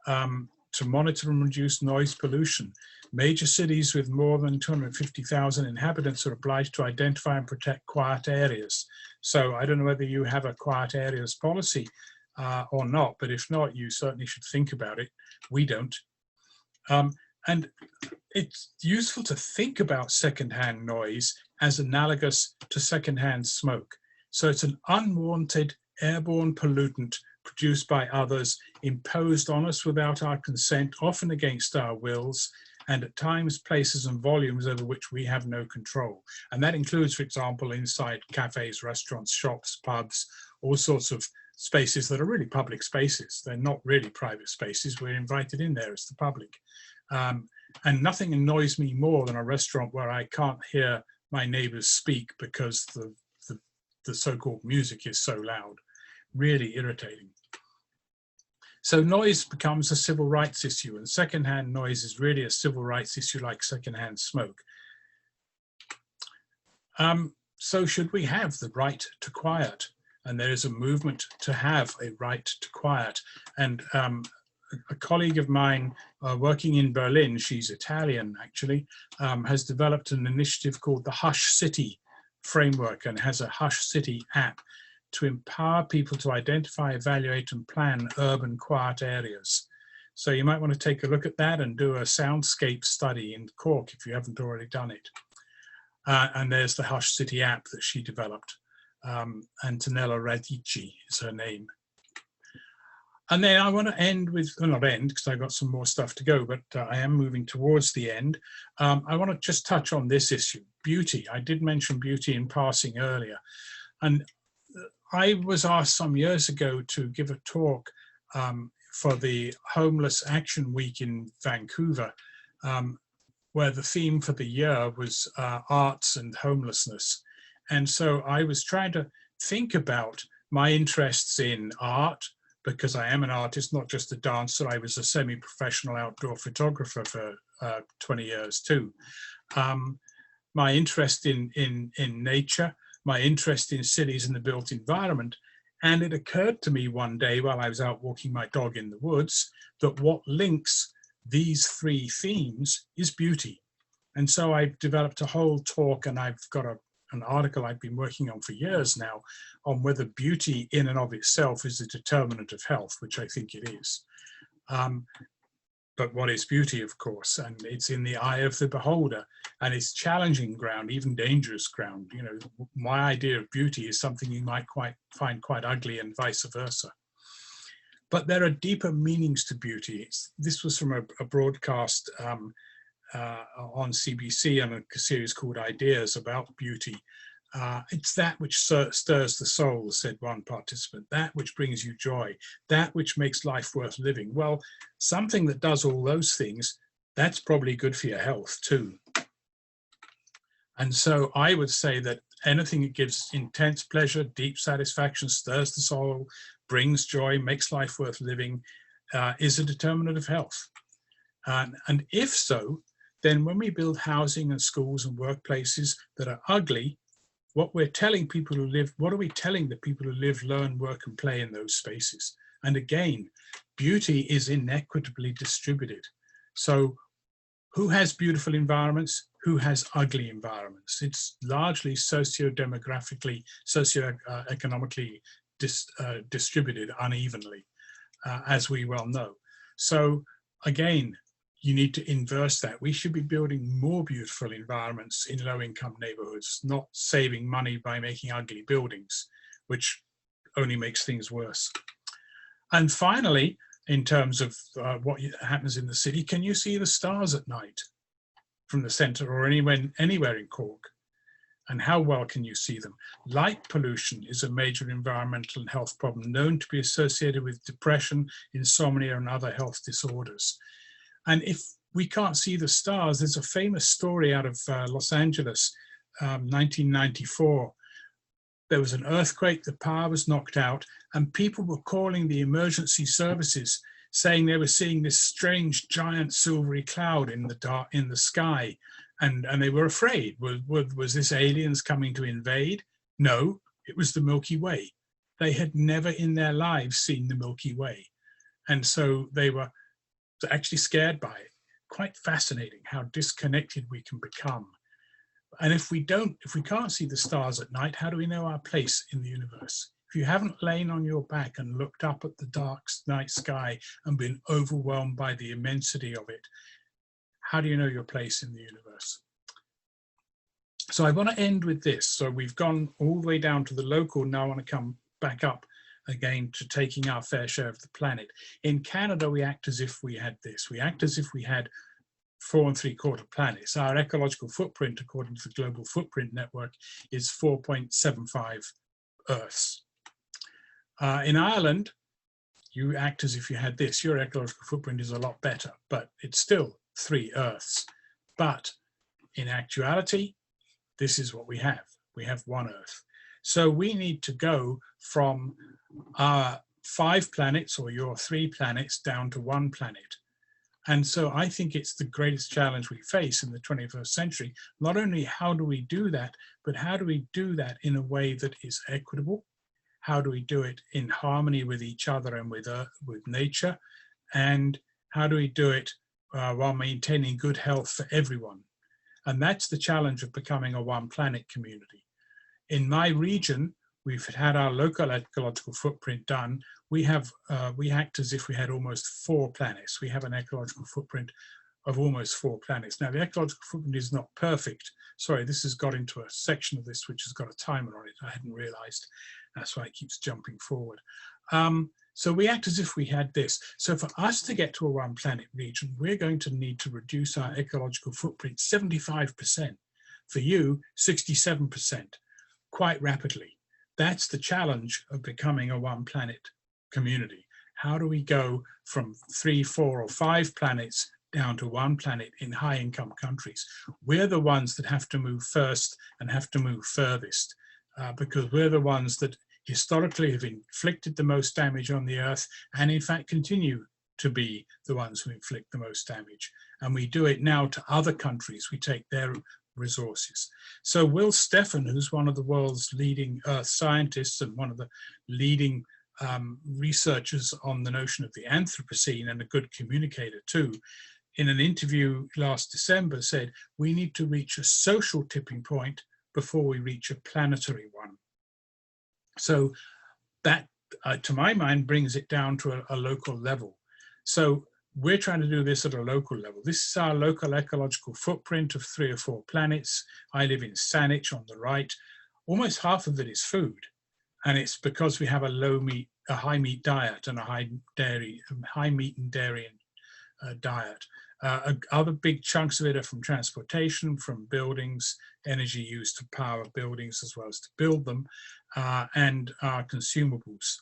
to monitor and reduce noise pollution. Major cities with more than 250,000 inhabitants are obliged to identify and protect quiet areas. So I don't know whether you have a quiet areas policy, or not, but if not, you certainly should think about it. We don't. And it's useful to think about secondhand noise as analogous to secondhand smoke. So it's an unwanted airborne pollutant produced by others, imposed on us without our consent, often against our wills, and at times places and volumes over which we have no control. And that includes, for example, inside cafes, restaurants, shops, pubs, all sorts of spaces that are really public spaces. They're not really private spaces. We're invited in there as the public. And nothing annoys me more than a restaurant where I can't hear my neighbors speak because the so-called music is so loud. Really irritating. So noise becomes a civil rights issue, and secondhand noise is really a civil rights issue like secondhand smoke. So should we have the right to quiet? And there is a movement to have a right to quiet. And a colleague of mine working in Berlin, she's Italian actually, has developed an initiative called the Hush City framework, and has a Hush City app to empower people to identify, evaluate and plan urban quiet areas. So you might want to take a look at that and do a soundscape study in Cork if you haven't already done it. And there's the Hush City app that she developed. Antonella Radici is her name. And then I want to end with, well, not end because I've got some more stuff to go, but I am moving towards the end. I want to just touch on this issue, beauty. I did mention beauty in passing earlier. And I was asked some years ago to give a talk for the Homeless Action Week in Vancouver, where the theme for the year was arts and homelessness. And so I was trying to think about my interests in art, because I am an artist, not just a dancer. I was a semi-professional outdoor photographer for 20 years too. My interest in nature, my interest in cities and the built environment. And it occurred to me one day while I was out walking my dog in the woods that what links these three themes is beauty. And so I've developed a whole talk, and I've got an article I've been working on for years now on whether beauty in and of itself is a determinant of health, which I think it is. But what is beauty, of course? And it's in the eye of the beholder, and it's challenging ground, even dangerous ground. You know, my idea of beauty is something you might find quite ugly, and vice versa. But there are deeper meanings to beauty. This was from a broadcast on CBC on a series called Ideas about beauty. It's that which stirs the soul, said one participant, that which brings you joy, that which makes life worth living. Well, something that does all those things, that's probably good for your health too. And so I would say that anything that gives intense pleasure, deep satisfaction, stirs the soul, brings joy, makes life worth living, is a determinant of health. And if so, then when we build housing and schools and workplaces that are ugly, what we're telling people who live, what are we telling the people who live, learn, work and play in those spaces? And again, beauty is inequitably distributed. So who has beautiful environments? Who has ugly environments? It's largely socio-demographically, socio-economically distributed unevenly, as we well know. So again, you need to inverse that. We should be building more beautiful environments in low-income neighborhoods, not saving money by making ugly buildings, which only makes things worse. And finally, in terms of what happens in the city, can you see the stars at night from the center or anywhere in Cork? And how well can you see them? Light pollution is a major environmental and health problem known to be associated with depression, insomnia, and other health disorders. And if we can't see the stars, there's a famous story out of Los Angeles, 1994. There was an earthquake, the power was knocked out, and people were calling the emergency services, saying they were seeing this strange giant silvery cloud in the sky, and they were afraid. Was this aliens coming to invade? No, it was the Milky Way. They had never in their lives seen the Milky Way, and so they were actually scared by it. Quite fascinating how disconnected we can become. And if we can't see the stars at night, how do we know our place in the universe? if you haven't lain on your back and looked up at the dark night sky and been overwhelmed by the immensity of it, how do you know your place in the universe? So I want to end with this. So we've gone all the way down to the local. Now I want to come back up again to taking our fair share of the planet. In Canada, we act as if we had this. We act as if we had 4 3/4 planets. Our ecological footprint, according to the Global Footprint Network, is 4.75 Earths. In Ireland, you act as if you had this. Your ecological footprint is a lot better, but it's still 3 Earths. But in actuality, this is what we have. We have 1 Earth. So we need to go from our 5 planets or your 3 planets down to 1 planet. And so I think it's the greatest challenge we face in the 21st century. Not only how do we do that, but how do we do that in a way that is equitable? How do we do it in harmony with each other and with nature? And how do we do it while maintaining good health for everyone? And that's the challenge of becoming a 1 planet community. In my region, we've had our local ecological footprint done. We act as if we had almost 4 planets. We have an ecological footprint of almost 4 planets. Now, the ecological footprint is not perfect. Sorry, this has got into a section of this which has got a timer on it. I hadn't realized. That's why it keeps jumping forward. So we act as if we had this. So for us to get to a 1 planet region, we're going to need to reduce our ecological footprint 75%. For you, 67%, quite rapidly. That's the challenge of becoming a 1 planet community. How do we go from 3, 4, or 5 planets down to 1 planet in high income countries? We're the ones that have to move first and have to move furthest because we're the ones that historically have inflicted the most damage on the earth and in fact continue to be the ones who inflict the most damage. And we do it now to other countries. We take their resources. So Will Steffen, who's one of the world's leading earth scientists and one of the leading researchers on the notion of the Anthropocene and a good communicator too, in an interview last December said, we need to reach a social tipping point before we reach a planetary one. So that, to my mind, brings it down to a local level. So we're trying to do this at a local level. This is our local ecological footprint of 3 or 4 planets. I live in Saanich on the right. Almost half of it is food. And it's because we have a high meat diet and a high meat and dairy diet. Other big chunks of it are from transportation, from buildings, energy used to power buildings as well as to build them, and consumables.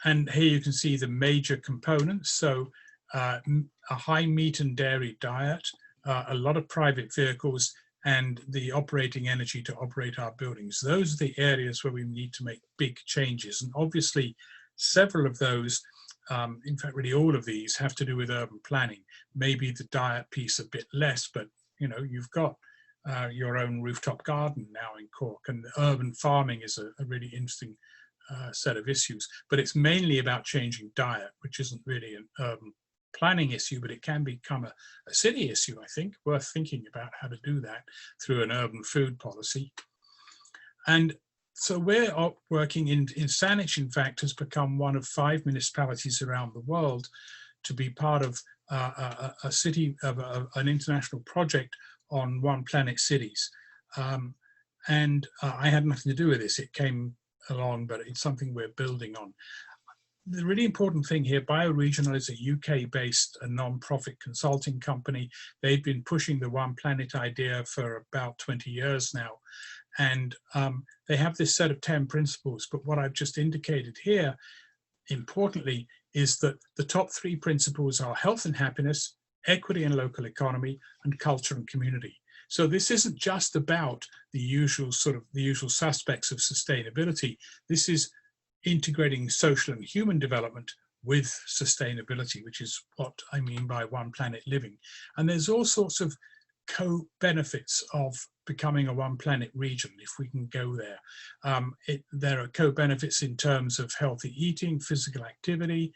And here you can see the major components. So a high meat and dairy diet, a lot of private vehicles, and the operating energy to operate our buildings. Those are the areas where we need to make big changes. And obviously, several of those, in fact, really all of these have to do with urban planning. Maybe the diet piece a bit less, but you know, you've got your own rooftop garden now in Cork, and urban farming is a really interesting set of issues. But it's mainly about changing diet, which isn't really an urban planning issue, but it can become a city issue, I think, worth thinking about how to do that through an urban food policy. And so we're working in Saanich, in fact, has become one of 5 municipalities around the world to be part of a city, of an international project on 1 planet cities. And I had nothing to do with this. It came along, but it's something we're building on. The really important thing here, Bioregional is a UK-based non-profit consulting company. They've been pushing the 1 planet idea for about 20 years now. And they have this set of 10 principles, but what I've just indicated here, importantly, is that the top 3 principles are health and happiness, equity and local economy, and culture and community. So this isn't just about the usual suspects of sustainability. This is integrating social and human development with sustainability, which is what I mean by 1 planet living. And there's all sorts of co-benefits of becoming a 1 planet region, if we can go there. There are co-benefits in terms of healthy eating, physical activity,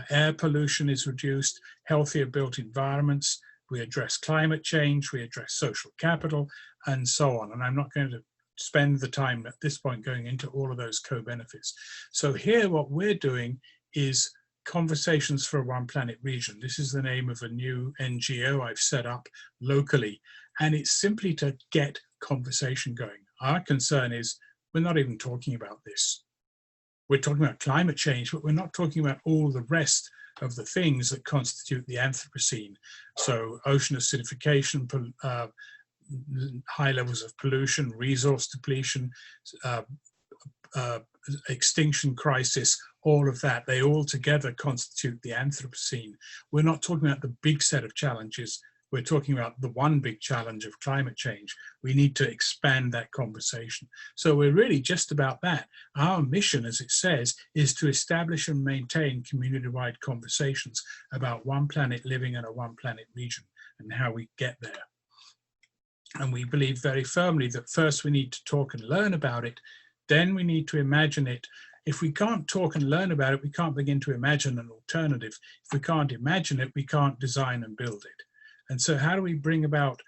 air pollution is reduced, healthier built environments, we address climate change, we address social capital, and so on. And I'm not going to spend the time at this point going into all of those co-benefits. So here what we're doing is Conversations for a One Planet region. This is the name of a new NGO I've set up locally, and it's simply to get conversation going. Our concern is we're not even talking about this. We're talking about climate change, but we're not talking about all the rest of the things that constitute the Anthropocene. So ocean acidification, high levels of pollution, resource depletion, extinction crisis, all of that, they all together constitute the Anthropocene. We're not talking about the big set of challenges. We're talking about the one big challenge of climate change. We need to expand that conversation. So we're really just about that. Our mission, as it says, is to establish and maintain community-wide conversations about one planet living in a one planet region and how we get there. And we believe very firmly that first we need to talk and learn about it, then we need to imagine it. If we can't talk and learn about it, we can't begin to imagine an alternative. If we can't imagine it, we can't design and build it. And so how do we bring about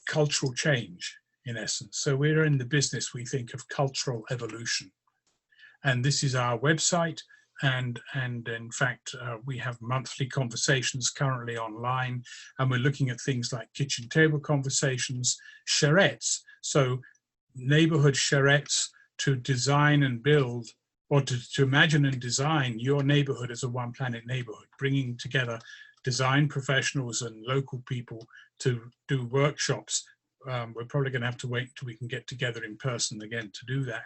cultural change, in essence? So we're in the business, we think, of cultural evolution. And this is our website. And in fact, we have monthly conversations currently online, and we're looking at things like kitchen table conversations, charrettes. So neighborhood charrettes to design and build, or to imagine and design your neighborhood as a one planet neighborhood, bringing together design professionals and local people to do workshops. We're probably going to have to wait until we can get together in person again to do that.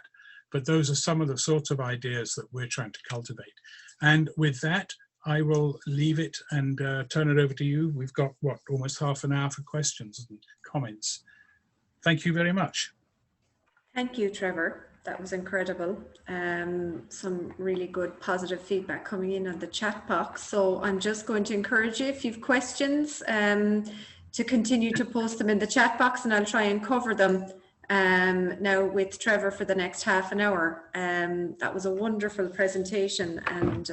But those are some of the sorts of ideas that we're trying to cultivate. And with that, I will leave it and turn it over to you. We've got, what, almost half an hour for questions and comments. Thank you very much. Thank you, Trevor. That was incredible. Some really good positive feedback coming in on the chat box. So I'm just going to encourage you, if you've questions, to continue to post them in the chat box, and I'll try and cover them now with Trevor for the next half an hour. That was a wonderful presentation, and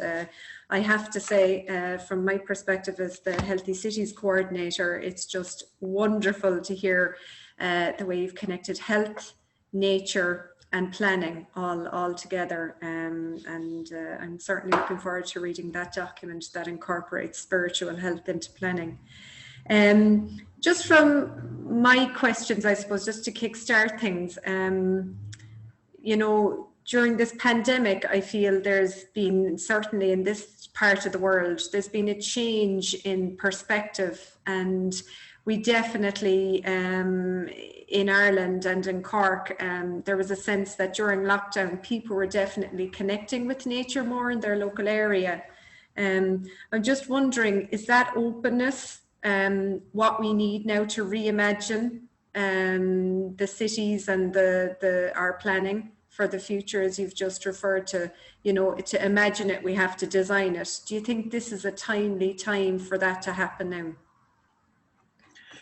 I have to say, from my perspective as the Healthy Cities Coordinator, it's just wonderful to hear the way you've connected health, nature and planning all together, and I'm certainly looking forward to reading that document that incorporates spiritual health into planning. Just from my questions, I suppose, just to kickstart things, you know, during this pandemic, I feel there's been, certainly in this part of the world, there's been a change in perspective, and we definitely, in Ireland and in Cork, there was a sense that during lockdown, people were definitely connecting with nature more in their local area. I'm just wondering, is that openness what we need now to reimagine the cities and our planning for the future, as you've just referred to? You know, to imagine it, we have to design it. Do you think this is a timely time for that to happen now?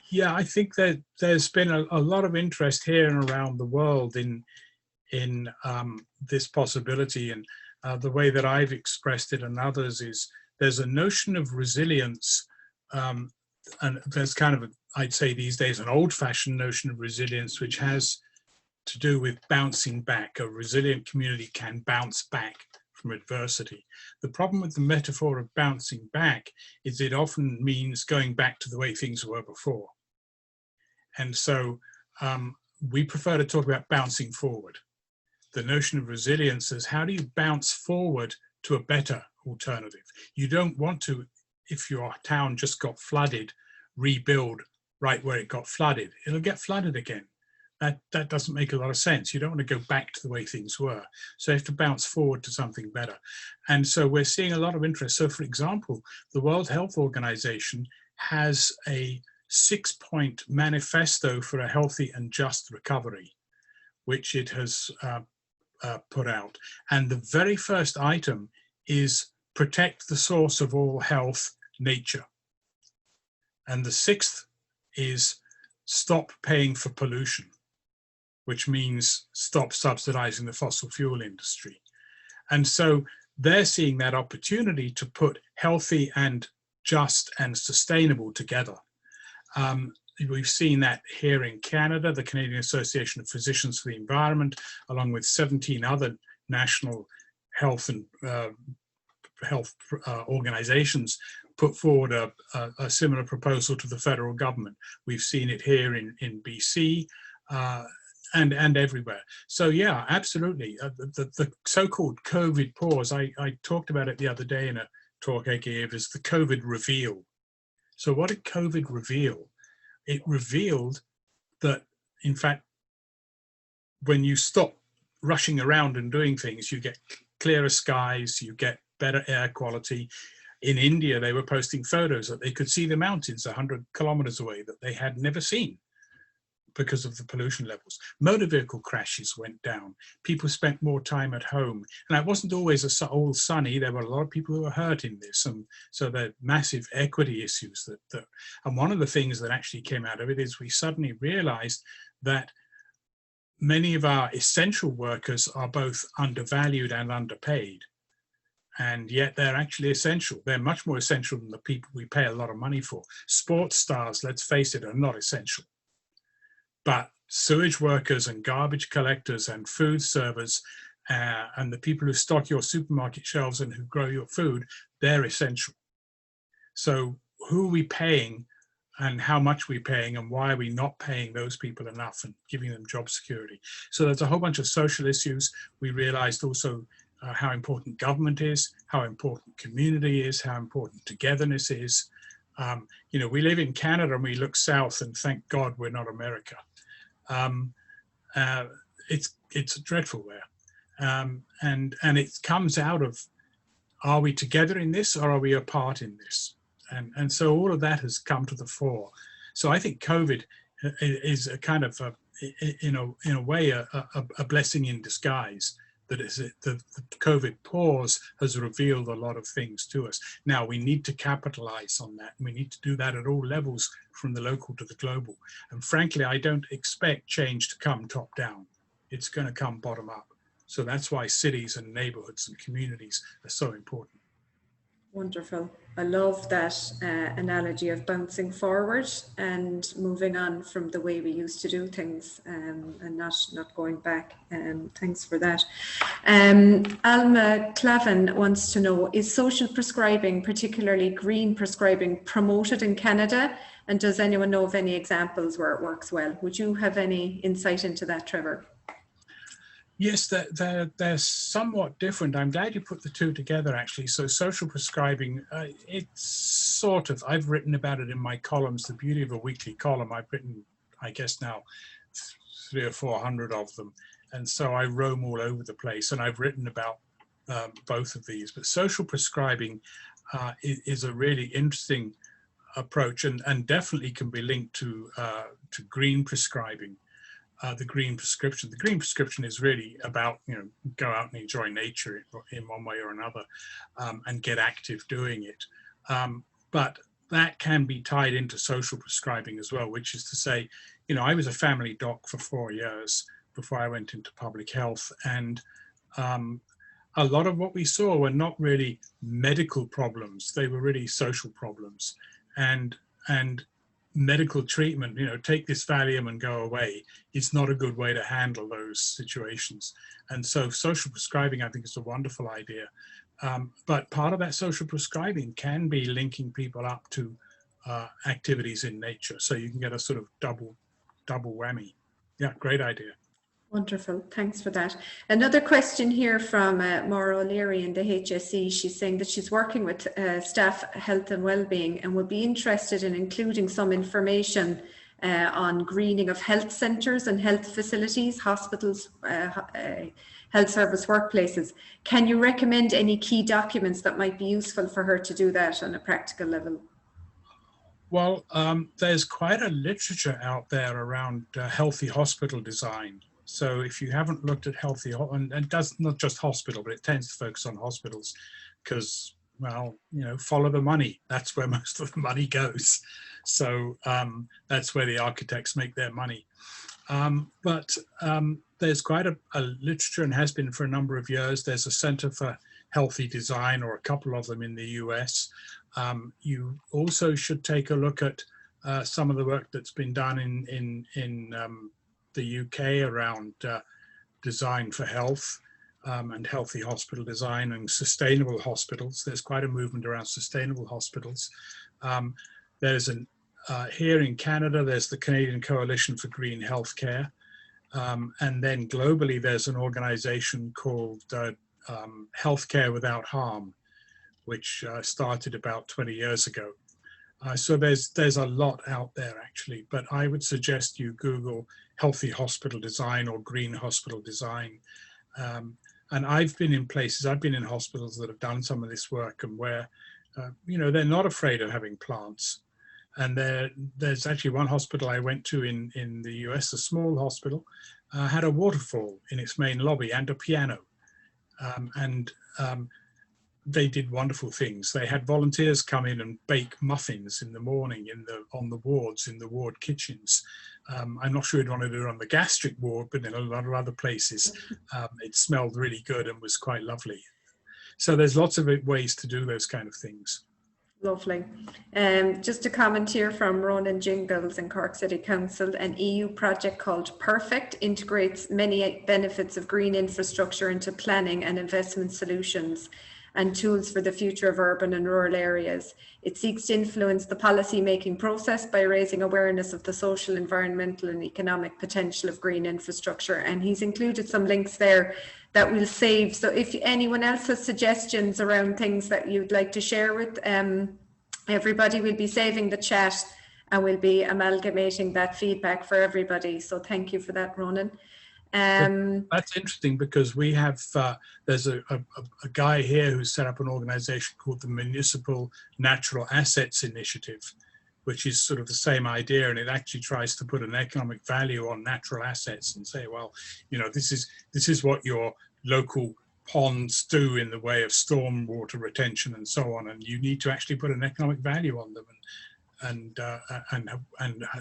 Yeah, I think that there's been a lot of interest here and around the world in this possibility, and the way that I've expressed it and others is there's a notion of resilience, and there's kind of, I'd say these days, an old-fashioned notion of resilience, which has to do with bouncing back. A resilient community can bounce back from adversity. The problem with the metaphor of bouncing back is it often means going back to the way things were before. And so we prefer to talk about bouncing forward. The notion of resilience is, how do you bounce forward to a better alternative? You don't want to, if your town just got flooded, rebuild right where it got flooded. It'll get flooded again. That doesn't make a lot of sense. You don't want to go back to the way things were. So you have to bounce forward to something better. And so we're seeing a lot of interest. So for example, the World Health Organization has a 6-point manifesto for a healthy and just recovery, which it has put out. And the very first item is protect the source of all health, nature. And the 6th is stop paying for pollution, which means stop subsidizing the fossil fuel industry. And so they're seeing that opportunity to put healthy and just and sustainable together. we've seen that here in Canada, the Canadian Association of Physicians for the Environment, along with 17 other national health and organizations, put forward a similar proposal to the federal government. We've seen it here in BC and everywhere. So yeah, absolutely. The so-called COVID pause, I talked about it the other day in a talk I gave, is the COVID reveal. So what did COVID reveal? It revealed that, in fact, when you stop rushing around and doing things, you get clearer skies, you get better air quality. In India, they were posting photos that they could see the mountains 100 kilometers away that they had never seen because of the pollution levels. Motor vehicle crashes went down. People spent more time at home. And it wasn't always all sunny. There were a lot of people who were hurt in this. And so there are massive equity issues. And one of the things that actually came out of it is we suddenly realized that many of our essential workers are both undervalued and underpaid. And yet they're actually essential. They're much more essential than the people we pay a lot of money for. Sports stars, let's face it, are not essential. But sewage workers and garbage collectors and food servers and the people who stock your supermarket shelves and who grow your food, they're essential. So who are we paying and how much we're paying and why are we not paying those people enough and giving them job security? So there's a whole bunch of social issues. We realized also how important government is, how important community is, how important togetherness is. You know, we live in Canada and we look south and thank God we're not America. It's dreadful there. And it comes out of, are we together in this or are we apart in this? And so all of that has come to the fore. So I think COVID is a kind of, in a way, a blessing in disguise. That is, the COVID pause has revealed a lot of things to us. Now we need to capitalize on that. We need to do that at all levels, from the local to the global. And frankly, I don't expect change to come top down. It's going to come bottom up. So that's why cities and neighborhoods and communities are so important. Wonderful. I love that analogy of bouncing forward and moving on from the way we used to do things and not going back. Thanks for that. Alma Clavin wants to know, is social prescribing, particularly green prescribing, promoted in Canada? And does anyone know of any examples where it works well? Would you have any insight into that, Trevor? Yes, they're somewhat different. I'm glad you put the two together, actually. So social prescribing, it's sort of, I've written about it in my columns. The beauty of a weekly column, I've written, I guess now, 300 or 400 of them. And so I roam all over the place, and I've written about both of these. But social prescribing is a really interesting approach and definitely can be linked to green prescribing. The green prescription. The green prescription is really about, you know, go out and enjoy nature in one way or another and get active doing it. But that can be tied into social prescribing as well, which is to say, you know, I was a family doc for 4 years before I went into public health. And a lot of what we saw were not really medical problems. They were really social problems. And medical treatment, you know, take this Valium and go away, it's not a good way to handle those situations. And so social prescribing, I think, is a wonderful idea. But part of that social prescribing can be linking people up to activities in nature. So you can get a sort of double whammy. Yeah, great idea. Wonderful, thanks for that. Another question here from Maura O'Leary in the HSE. She's saying that she's working with staff health and well-being and would be interested in including some information on greening of health centres and health facilities, hospitals, health service workplaces. Can you recommend any key documents that might be useful for her to do that on a practical level? Well, there's quite a literature out there around healthy hospital design. So if you haven't looked at healthy, and it does not just hospital, but it tends to focus on hospitals because, well, you know, follow the money. That's where most of the money goes. So that's where the architects make their money. But there's quite a literature, and has been for a number of years. There's a Center for Healthy Design, or a couple of them in the US. You also should take a look at some of the work that's been done in the UK around design for health and healthy hospital design and sustainable hospitals. There's quite a movement around sustainable hospitals. There's here in Canada, there's the Canadian Coalition for Green Healthcare. And then globally, there's an organization called Healthcare Without Harm, which started about 20 years ago. So there's a lot out there actually, but I would suggest you Google healthy hospital design or green hospital design. And I've been in hospitals that have done some of this work and where, you know, they're not afraid of having plants. And there's actually one hospital I went to in the US, a small hospital, had a waterfall in its main lobby and a piano. They did wonderful things. They had volunteers come in and bake muffins in the morning on the wards, in the ward kitchens. I'm not sure you'd want to do it on the gastric ward, but in a lot of other places, it smelled really good and was quite lovely. So there's lots of ways to do those kind of things. Lovely. Just a comment here from Ronan Jingles in Cork City Council. An EU project called Perfect integrates many benefits of green infrastructure into planning and investment solutions and tools for the future of urban and rural areas. It seeks to influence the policy-making process by raising awareness of the social, environmental and economic potential of green infrastructure. And he's included some links there that we'll save. So if anyone else has suggestions around things that you'd like to share with everybody, we'll be saving the chat and we'll be amalgamating that feedback for everybody. So thank you for that, Ronan. That's interesting because we have, there's a guy here who's set up an organization called the Municipal Natural Assets Initiative, which is sort of the same idea, and it actually tries to put an economic value on natural assets and say, well, you know, this is what your local ponds do in the way of storm water retention and so on, and you need to actually put an economic value on them and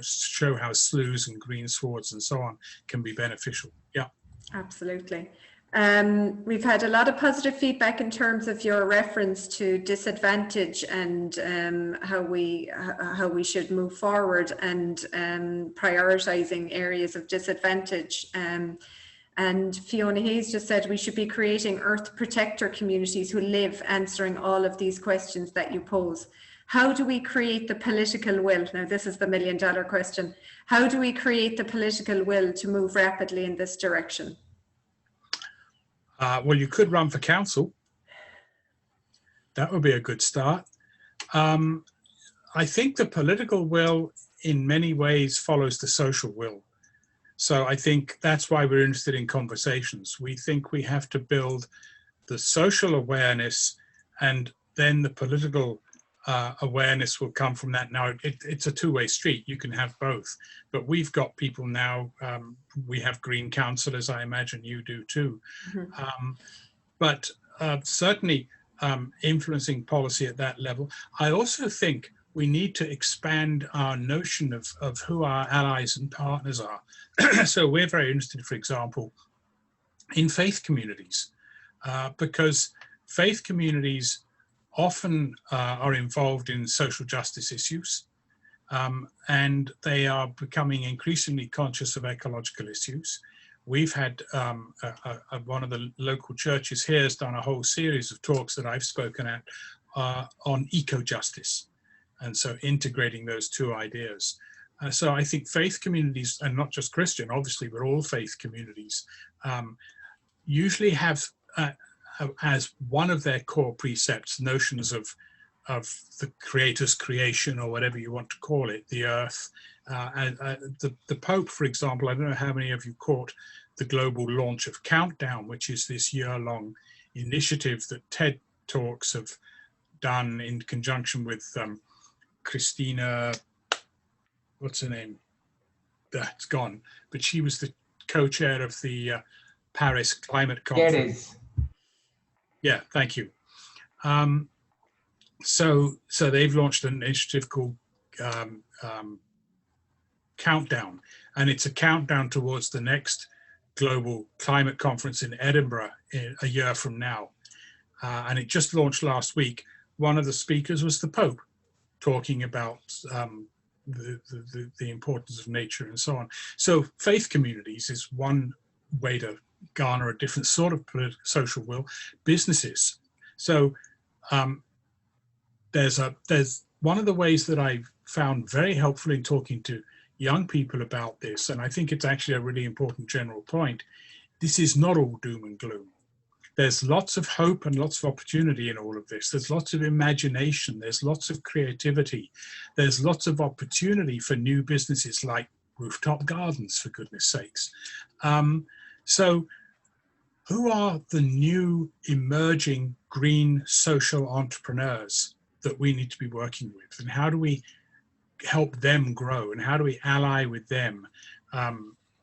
show how sloughs and green swards and so on can be beneficial. Yeah, absolutely. We've had a lot of positive feedback in terms of your reference to disadvantage and how we should move forward and prioritizing areas of disadvantage. And Fiona Hayes just said we should be creating earth protector communities who live answering all of these questions that you pose. How do we create the political will? Now, this is the $1 million question. How do we create the political will to move rapidly in this direction? Well, you could run for council. That would be a good start. I think the political will in many ways follows the social will. So I think that's why we're interested in conversations. We think we have to build the social awareness and then the political awareness will come from that. Now, it's a two-way street. You can have both. But we've got people now, we have green councillors, I imagine you do too. Mm-hmm. But certainly influencing policy at that level. I also think we need to expand our notion of who our allies and partners are. So we're very interested, for example, in faith communities, because faith communities often are involved in social justice issues, and they are becoming increasingly conscious of ecological issues. We've had one of the local churches here has done a whole series of talks that I've spoken at on eco-justice, and so integrating those two ideas. So I think faith communities, and not just Christian, obviously, but all faith communities, usually have as one of their core precepts notions of the Creator's creation, or whatever you want to call it, the earth. The Pope, for example, I don't know how many of you caught the global launch of Countdown, which is this year-long initiative that TED Talks have done in conjunction with Christina, what's her name? That's gone. But she was the co-chair of the Paris Climate Conference. There it is. Yeah, thank you. So they've launched an initiative called Countdown, and it's a countdown towards the next global climate conference in Edinburgh a year from now. And it just launched last week. One of the speakers was the Pope, talking about the importance of nature and so on. So faith communities is one way to garner a different sort of social will. Businesses. So there's one of the ways that I've found very helpful in talking to young people about this, and I think it's actually a really important general point. This is not all doom and gloom. There's lots of hope and lots of opportunity in all of this. There's lots of imagination. There's lots of creativity. There's lots of opportunity for new businesses like rooftop gardens, for goodness sakes. So who are the new emerging green social entrepreneurs that we need to be working with? And how do we help them grow? And how do we ally with them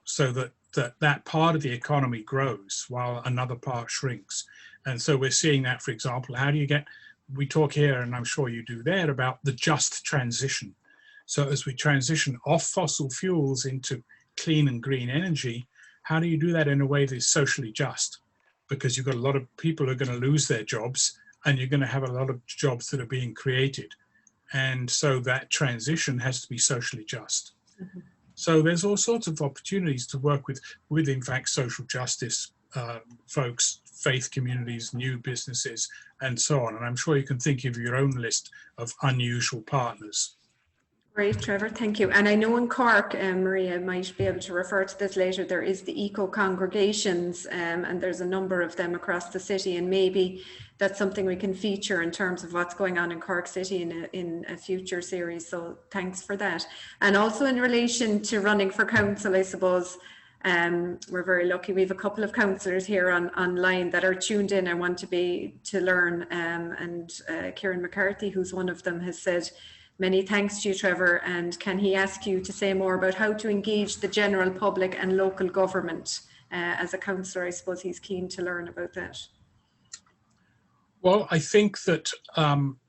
so that that part of the economy grows while another part shrinks? And so we're seeing that, for example, how do you get, we talk here, and I'm sure you do there, about the just transition. So as we transition off fossil fuels into clean and green energy, how do you do that in a way that is socially just? Because you've got a lot of people who are going to lose their jobs, and you're going to have a lot of jobs that are being created. And so that transition has to be socially just. Mm-hmm. So there's all sorts of opportunities to work with in fact, social justice folks, faith communities, new businesses, and so on. And I'm sure you can think of your own list of unusual partners. Great, Trevor, thank you. And I know in Cork, Maria might be able to refer to this later, there is the eco-congregations, and there's a number of them across the city, and maybe that's something we can feature in terms of what's going on in Cork City in a future series. So thanks for that. And also in relation to running for council, I suppose, we're very lucky. We have a couple of councillors here online that are tuned in and want to learn. And Kieran McCarthy, who's one of them, has said, many thanks to you, Trevor, and can he ask you to say more about how to engage the general public and local government? As a councillor, I suppose he's keen to learn about that. Well, I think that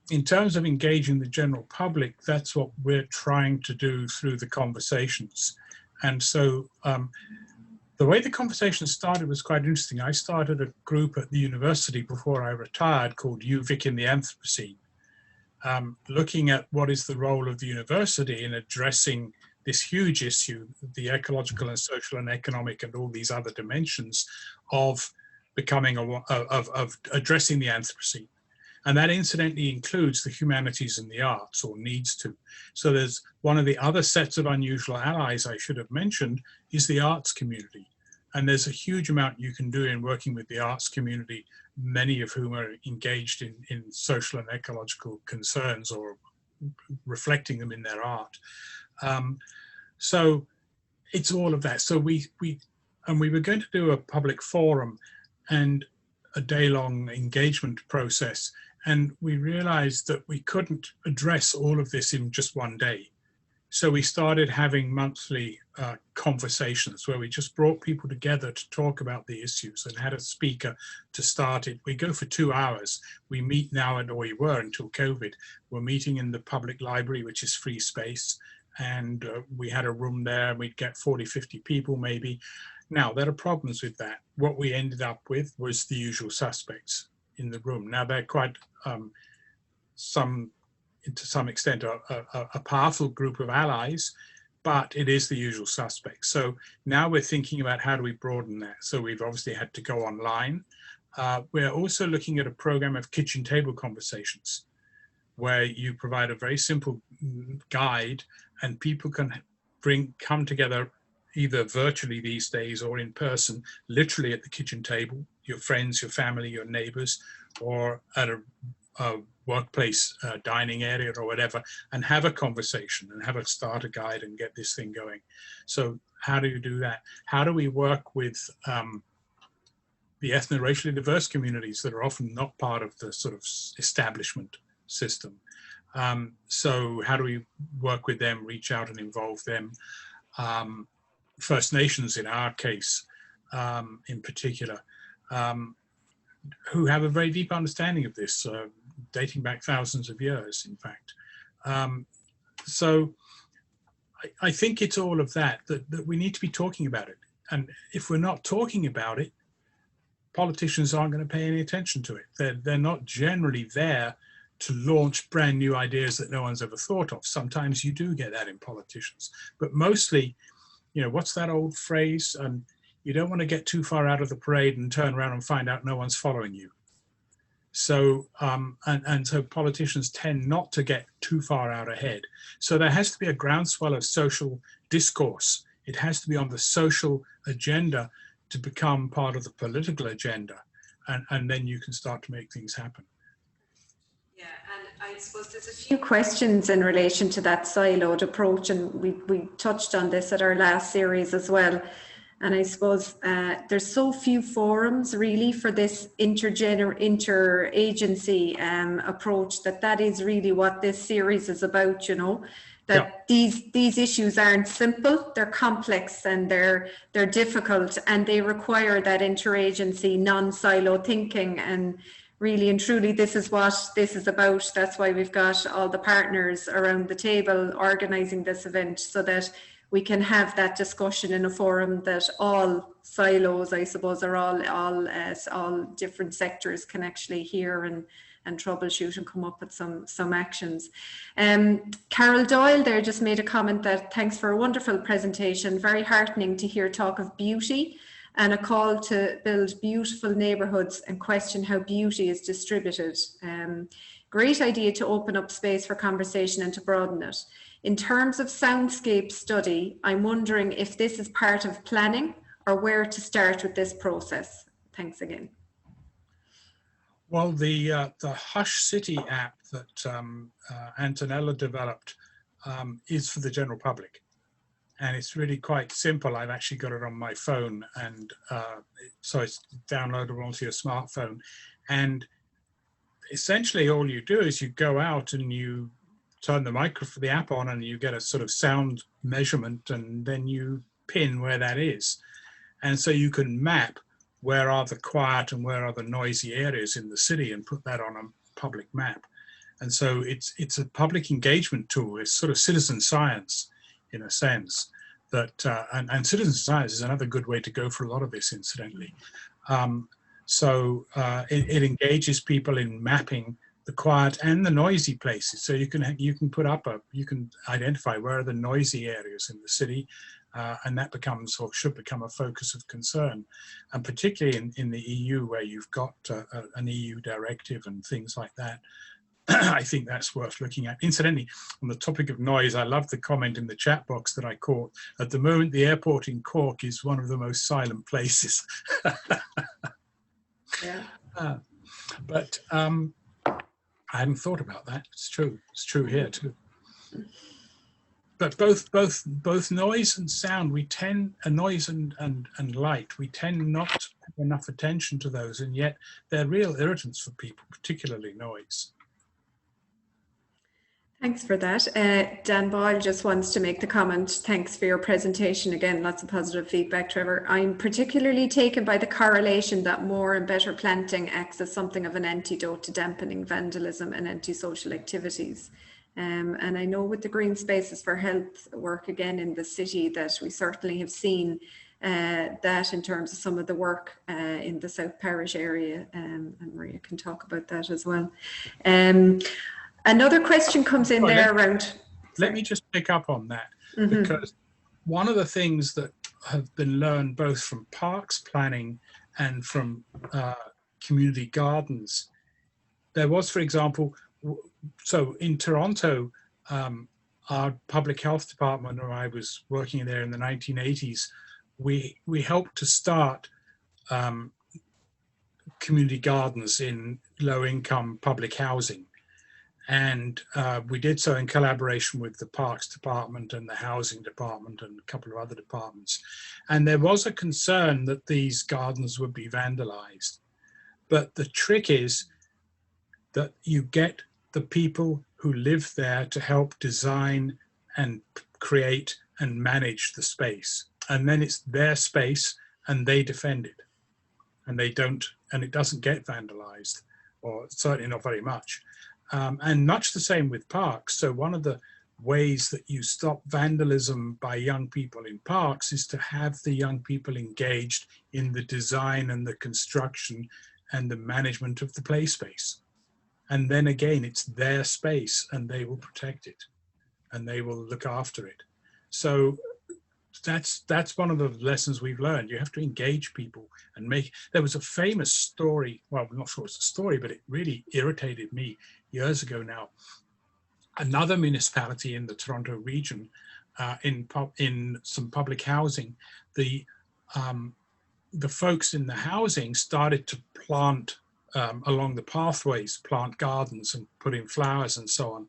in terms of engaging the general public, that's what we're trying to do through the conversations. And so the way the conversation started was quite interesting. I started a group at the university before I retired called UVic in the Anthropocene. Looking at what is the role of the university in addressing this huge issue, the ecological and social and economic and all these other dimensions of becoming of addressing the Anthropocene. And that incidentally includes the humanities and the arts, or needs to. So there's one of the other sets of unusual allies I should have mentioned is the arts community. And there's a huge amount you can do in working with the arts community, many of whom are engaged in social and ecological concerns or reflecting them in their art. So it's all of that. So we were going to do a public forum and a day-long engagement process. And we realized that we couldn't address all of this in just one day. So we started having monthly conversations where we just brought people together to talk about the issues and had a speaker to start it. We go for 2 hours. We meet now, or we were until COVID. We're meeting in the public library, which is free space. And we had a room there, and we'd get 40, 50 people maybe. Now, there are problems with that. What we ended up with was the usual suspects in the room. Now, they're quite, to some extent, a powerful group of allies, but it is the usual suspects. So now we're thinking about how do we broaden that. So we've obviously had to go online. We're also looking at a program of kitchen table conversations where you provide a very simple guide and people can come together either virtually these days or in person, literally at the kitchen table, your friends, your family, your neighbors, or at a workplace dining area or whatever, and have a conversation and have a starter guide and get this thing going. So how do you do that? How do we work with the ethno-racially diverse communities that are often not part of the sort of establishment system? So how do we work with them, reach out and involve them? First Nations in our case, in particular, who have a very deep understanding of this, dating back thousands of years, in fact. So I think it's all of that we need to be talking about it. And if we're not talking about it, politicians aren't going to pay any attention to it. They're not generally there to launch brand new ideas that no one's ever thought of. Sometimes you do get that in politicians, but mostly, you know, what's that old phrase? You don't want to get too far out of the parade and turn around and find out no one's following you. So, and so politicians tend not to get too far out ahead. So there has to be a groundswell of social discourse. It has to be on the social agenda to become part of the political agenda. And then you can start to make things happen. Yeah, and I suppose there's a few questions in relation to that siloed approach, and we touched on this at our last series as well. And I suppose there's so few forums really for this interagency approach that is really what this series is about, you know, that these issues aren't simple, they're complex and they're difficult, and they require that interagency, non-silo thinking. And really and truly, this is what this is about. That's why we've got all the partners around the table organising this event, so that we can have that discussion in a forum that all silos, I suppose, are all different sectors can actually hear and troubleshoot and come up with some actions. Carol Doyle there just made a comment that thanks for a wonderful presentation. Very heartening to hear talk of beauty and a call to build beautiful neighbourhoods and question how beauty is distributed. Great idea to open up space for conversation and to broaden it. In terms of soundscape study, I'm wondering if this is part of planning or where to start with this process. Thanks again. Well, the Hush City app that Antonella developed is for the general public. And it's really quite simple. I've actually got it on my phone, and so it's downloadable onto your smartphone. And essentially all you do is you go out and you turn the app on, and you get a sort of sound measurement, and then you pin where that is. And so you can map where are the quiet and where are the noisy areas in the city and put that on a public map. And so it's a public engagement tool. It's sort of citizen science in a sense, that and citizen science is another good way to go for a lot of this, incidentally. It engages people in mapping the quiet and the noisy places. So you can identify where are the noisy areas in the city, and that becomes or should become a focus of concern. And particularly in the EU, where you've got an EU directive and things like that, I think that's worth looking at. Incidentally, on the topic of noise, I love the comment in the chat box that I caught. At the moment, the airport in Cork is one of the most silent places. Yeah. But I hadn't thought about that. It's true. It's true here too. But both noise and sound, noise and light, we tend not to pay enough attention to those, and yet they're real irritants for people, particularly noise. Thanks for that. Dan Boyle just wants to make the comment, thanks for your presentation. Again, lots of positive feedback, Trevor. I'm particularly taken by the correlation that more and better planting acts as something of an antidote to dampening vandalism and antisocial activities. And I know with the Green Spaces for Health work again in the city that we certainly have seen that in terms of some of the work in the South Parish area, and Maria can talk about that as well. Another question comes in around... Let me just pick up on that, because one of the things that have been learned both from parks planning and from community gardens, there was, for example, so in Toronto, our public health department, or I was working there in the 1980s, we helped to start community gardens in low-income public housing. And we did so in collaboration with the Parks Department and the Housing Department and a couple of other departments. And there was a concern that these gardens would be vandalized. But the trick is that you get the people who live there to help design and create and manage the space. And then it's their space and they defend it. And they don't, and it doesn't get vandalized, or certainly not very much. And much the same with parks. So one of the ways that you stop vandalism by young people in parks is to have the young people engaged in the design and the construction and the management of the play space. And then again, it's their space and they will protect it and they will look after it. So that's one of the lessons we've learned. You have to engage people and make. There was a famous story, well, I'm not sure it's a story, but it really irritated me years ago now. Another municipality in the Toronto region, in some public housing, the folks in the housing started to plant along the pathways, plant gardens and put in flowers and so on.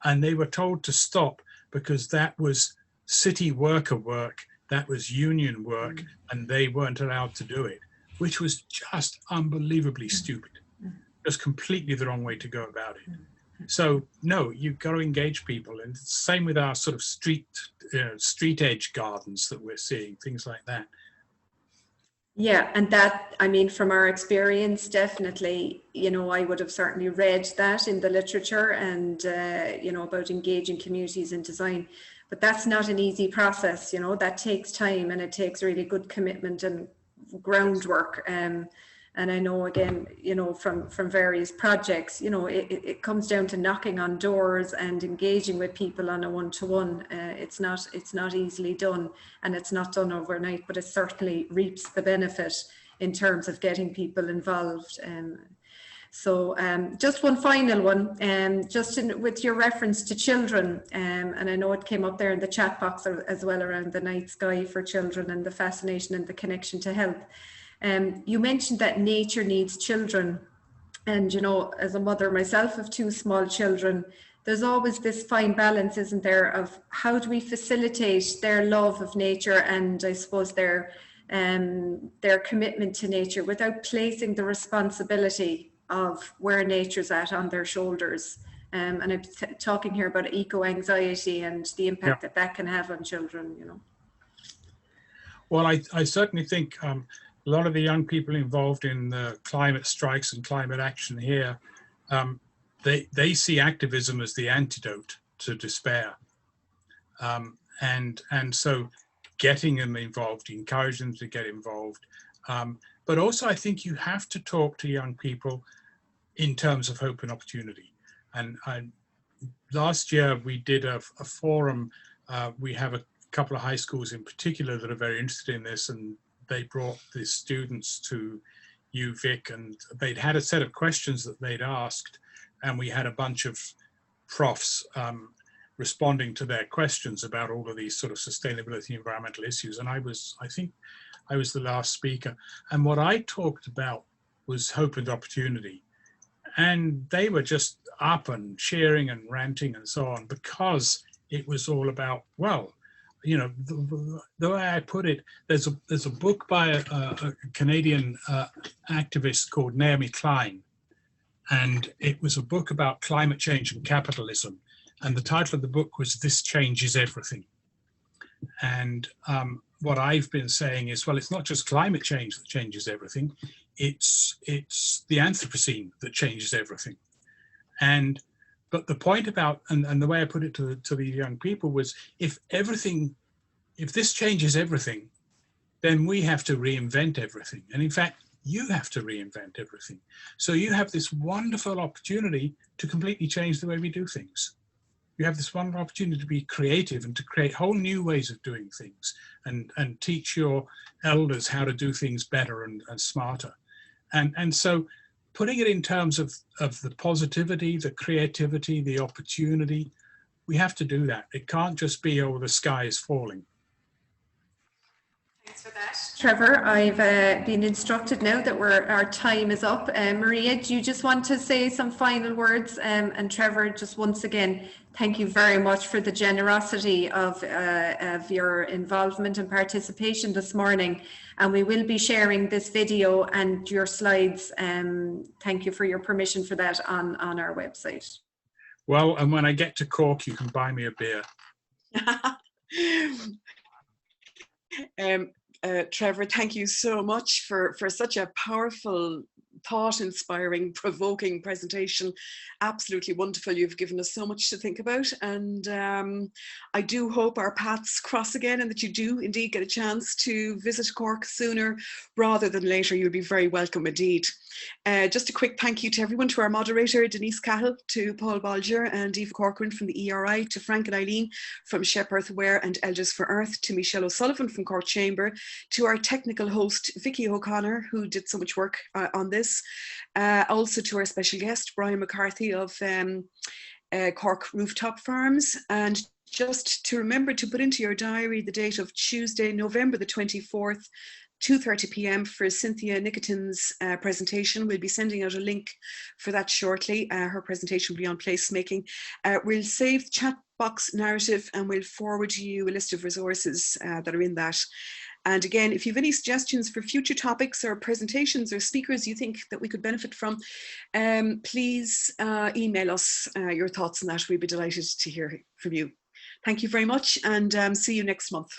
And they were told to stop because that was city worker work, that was union work, and they weren't allowed to do it, which was just unbelievably stupid. Just completely the wrong way to go about it. So no, you've got to engage people, and it's the same with our sort of street edge gardens that we're seeing, things like that. Yeah, and that, I mean, from our experience, definitely, you know, I would have certainly read that in the literature and, you know, about engaging communities in design. But that's not an easy process, you know, that takes time and it takes really good commitment and groundwork. And I know, again, you know, from various projects, you know, it comes down to knocking on doors and engaging with people on a one-to-one. It's not easily done, and it's not done overnight, but it certainly reaps the benefit in terms of getting people involved. So just one final one, just with your reference to children, and I know it came up there in the chat box as well around the night sky for children and the fascination and the connection to health. You mentioned that nature needs children, and you know, as a mother myself of 2 small children, there's always this fine balance, isn't there, of how do we facilitate their love of nature and I suppose their commitment to nature without placing the responsibility of where nature's at on their shoulders. And I'm talking here about eco-anxiety and the impact that can have on children, you know. Well, I certainly think a lot of the young people involved in the climate strikes and climate action here, they see activism as the antidote to despair. And so getting them involved, encouraging them to get involved. But also I think you have to talk to young people in terms of hope and opportunity. And last year we did a forum. We have a couple of high schools in particular that are very interested in this, and they brought the students to UVic, and they'd had a set of questions that they'd asked, and we had a bunch of profs responding to their questions about all of these sort of sustainability, environmental issues. And I think I was the last speaker. And what I talked about was hope and opportunity. And they were just up and cheering and ranting and so on, because it was all about, well, you know, the way I put it, there's a book by a Canadian activist called Naomi Klein, and it was a book about climate change and capitalism. And the title of the book was "This Changes Everything." And what I've been saying is, well, it's not just climate change that changes everything; it's the Anthropocene that changes everything. But the point about, and the way I put it to the young people was, if this changes everything, then we have to reinvent everything. And in fact, you have to reinvent everything. So you have this wonderful opportunity to completely change the way we do things. You have this wonderful opportunity to be creative and to create whole new ways of doing things, and teach your elders how to do things better and smarter. And so putting it in terms of the positivity, the creativity, the opportunity, we have to do that. It can't just be, oh, the sky is falling. Thanks for that, Trevor. I've been instructed now that our time is up. Maria, do you just want to say some final words? And Trevor, just once again, thank you very much for the generosity of your involvement and participation this morning. And we will be sharing this video and your slides. Thank you for your permission for that on our website. Well, and when I get to Cork, you can buy me a beer. Trevor, thank you so much for such a powerful thought-inspiring, provoking presentation. Absolutely wonderful. You've given us so much to think about, and I do hope our paths cross again and that you do indeed get a chance to visit Cork sooner rather than later. You'll be very welcome indeed. Just a quick thank you to everyone, to our moderator Denise Cahill, to Paul Bolger and Eva Corcoran from the ERI, to Frank and Eileen from Shepherd Ware and Elders for Earth, to Michelle O'Sullivan from Cork Chamber, to our technical host Vicky O'Connor, who did so much work on this, also to our special guest Brian McCarthy of Cork Rooftop Farms. And just to remember to put into your diary the date of Tuesday, November the 24th, 2:30 p.m. for Cynthia Nicotin's presentation. We'll be sending out a link for that shortly. Her presentation will be on placemaking. We'll save the chat box narrative and we'll forward you a list of resources that are in that. And again, if you have any suggestions for future topics or presentations or speakers you think that we could benefit from, please email us your thoughts on that. We'd be delighted to hear from you. Thank you very much, and see you next month.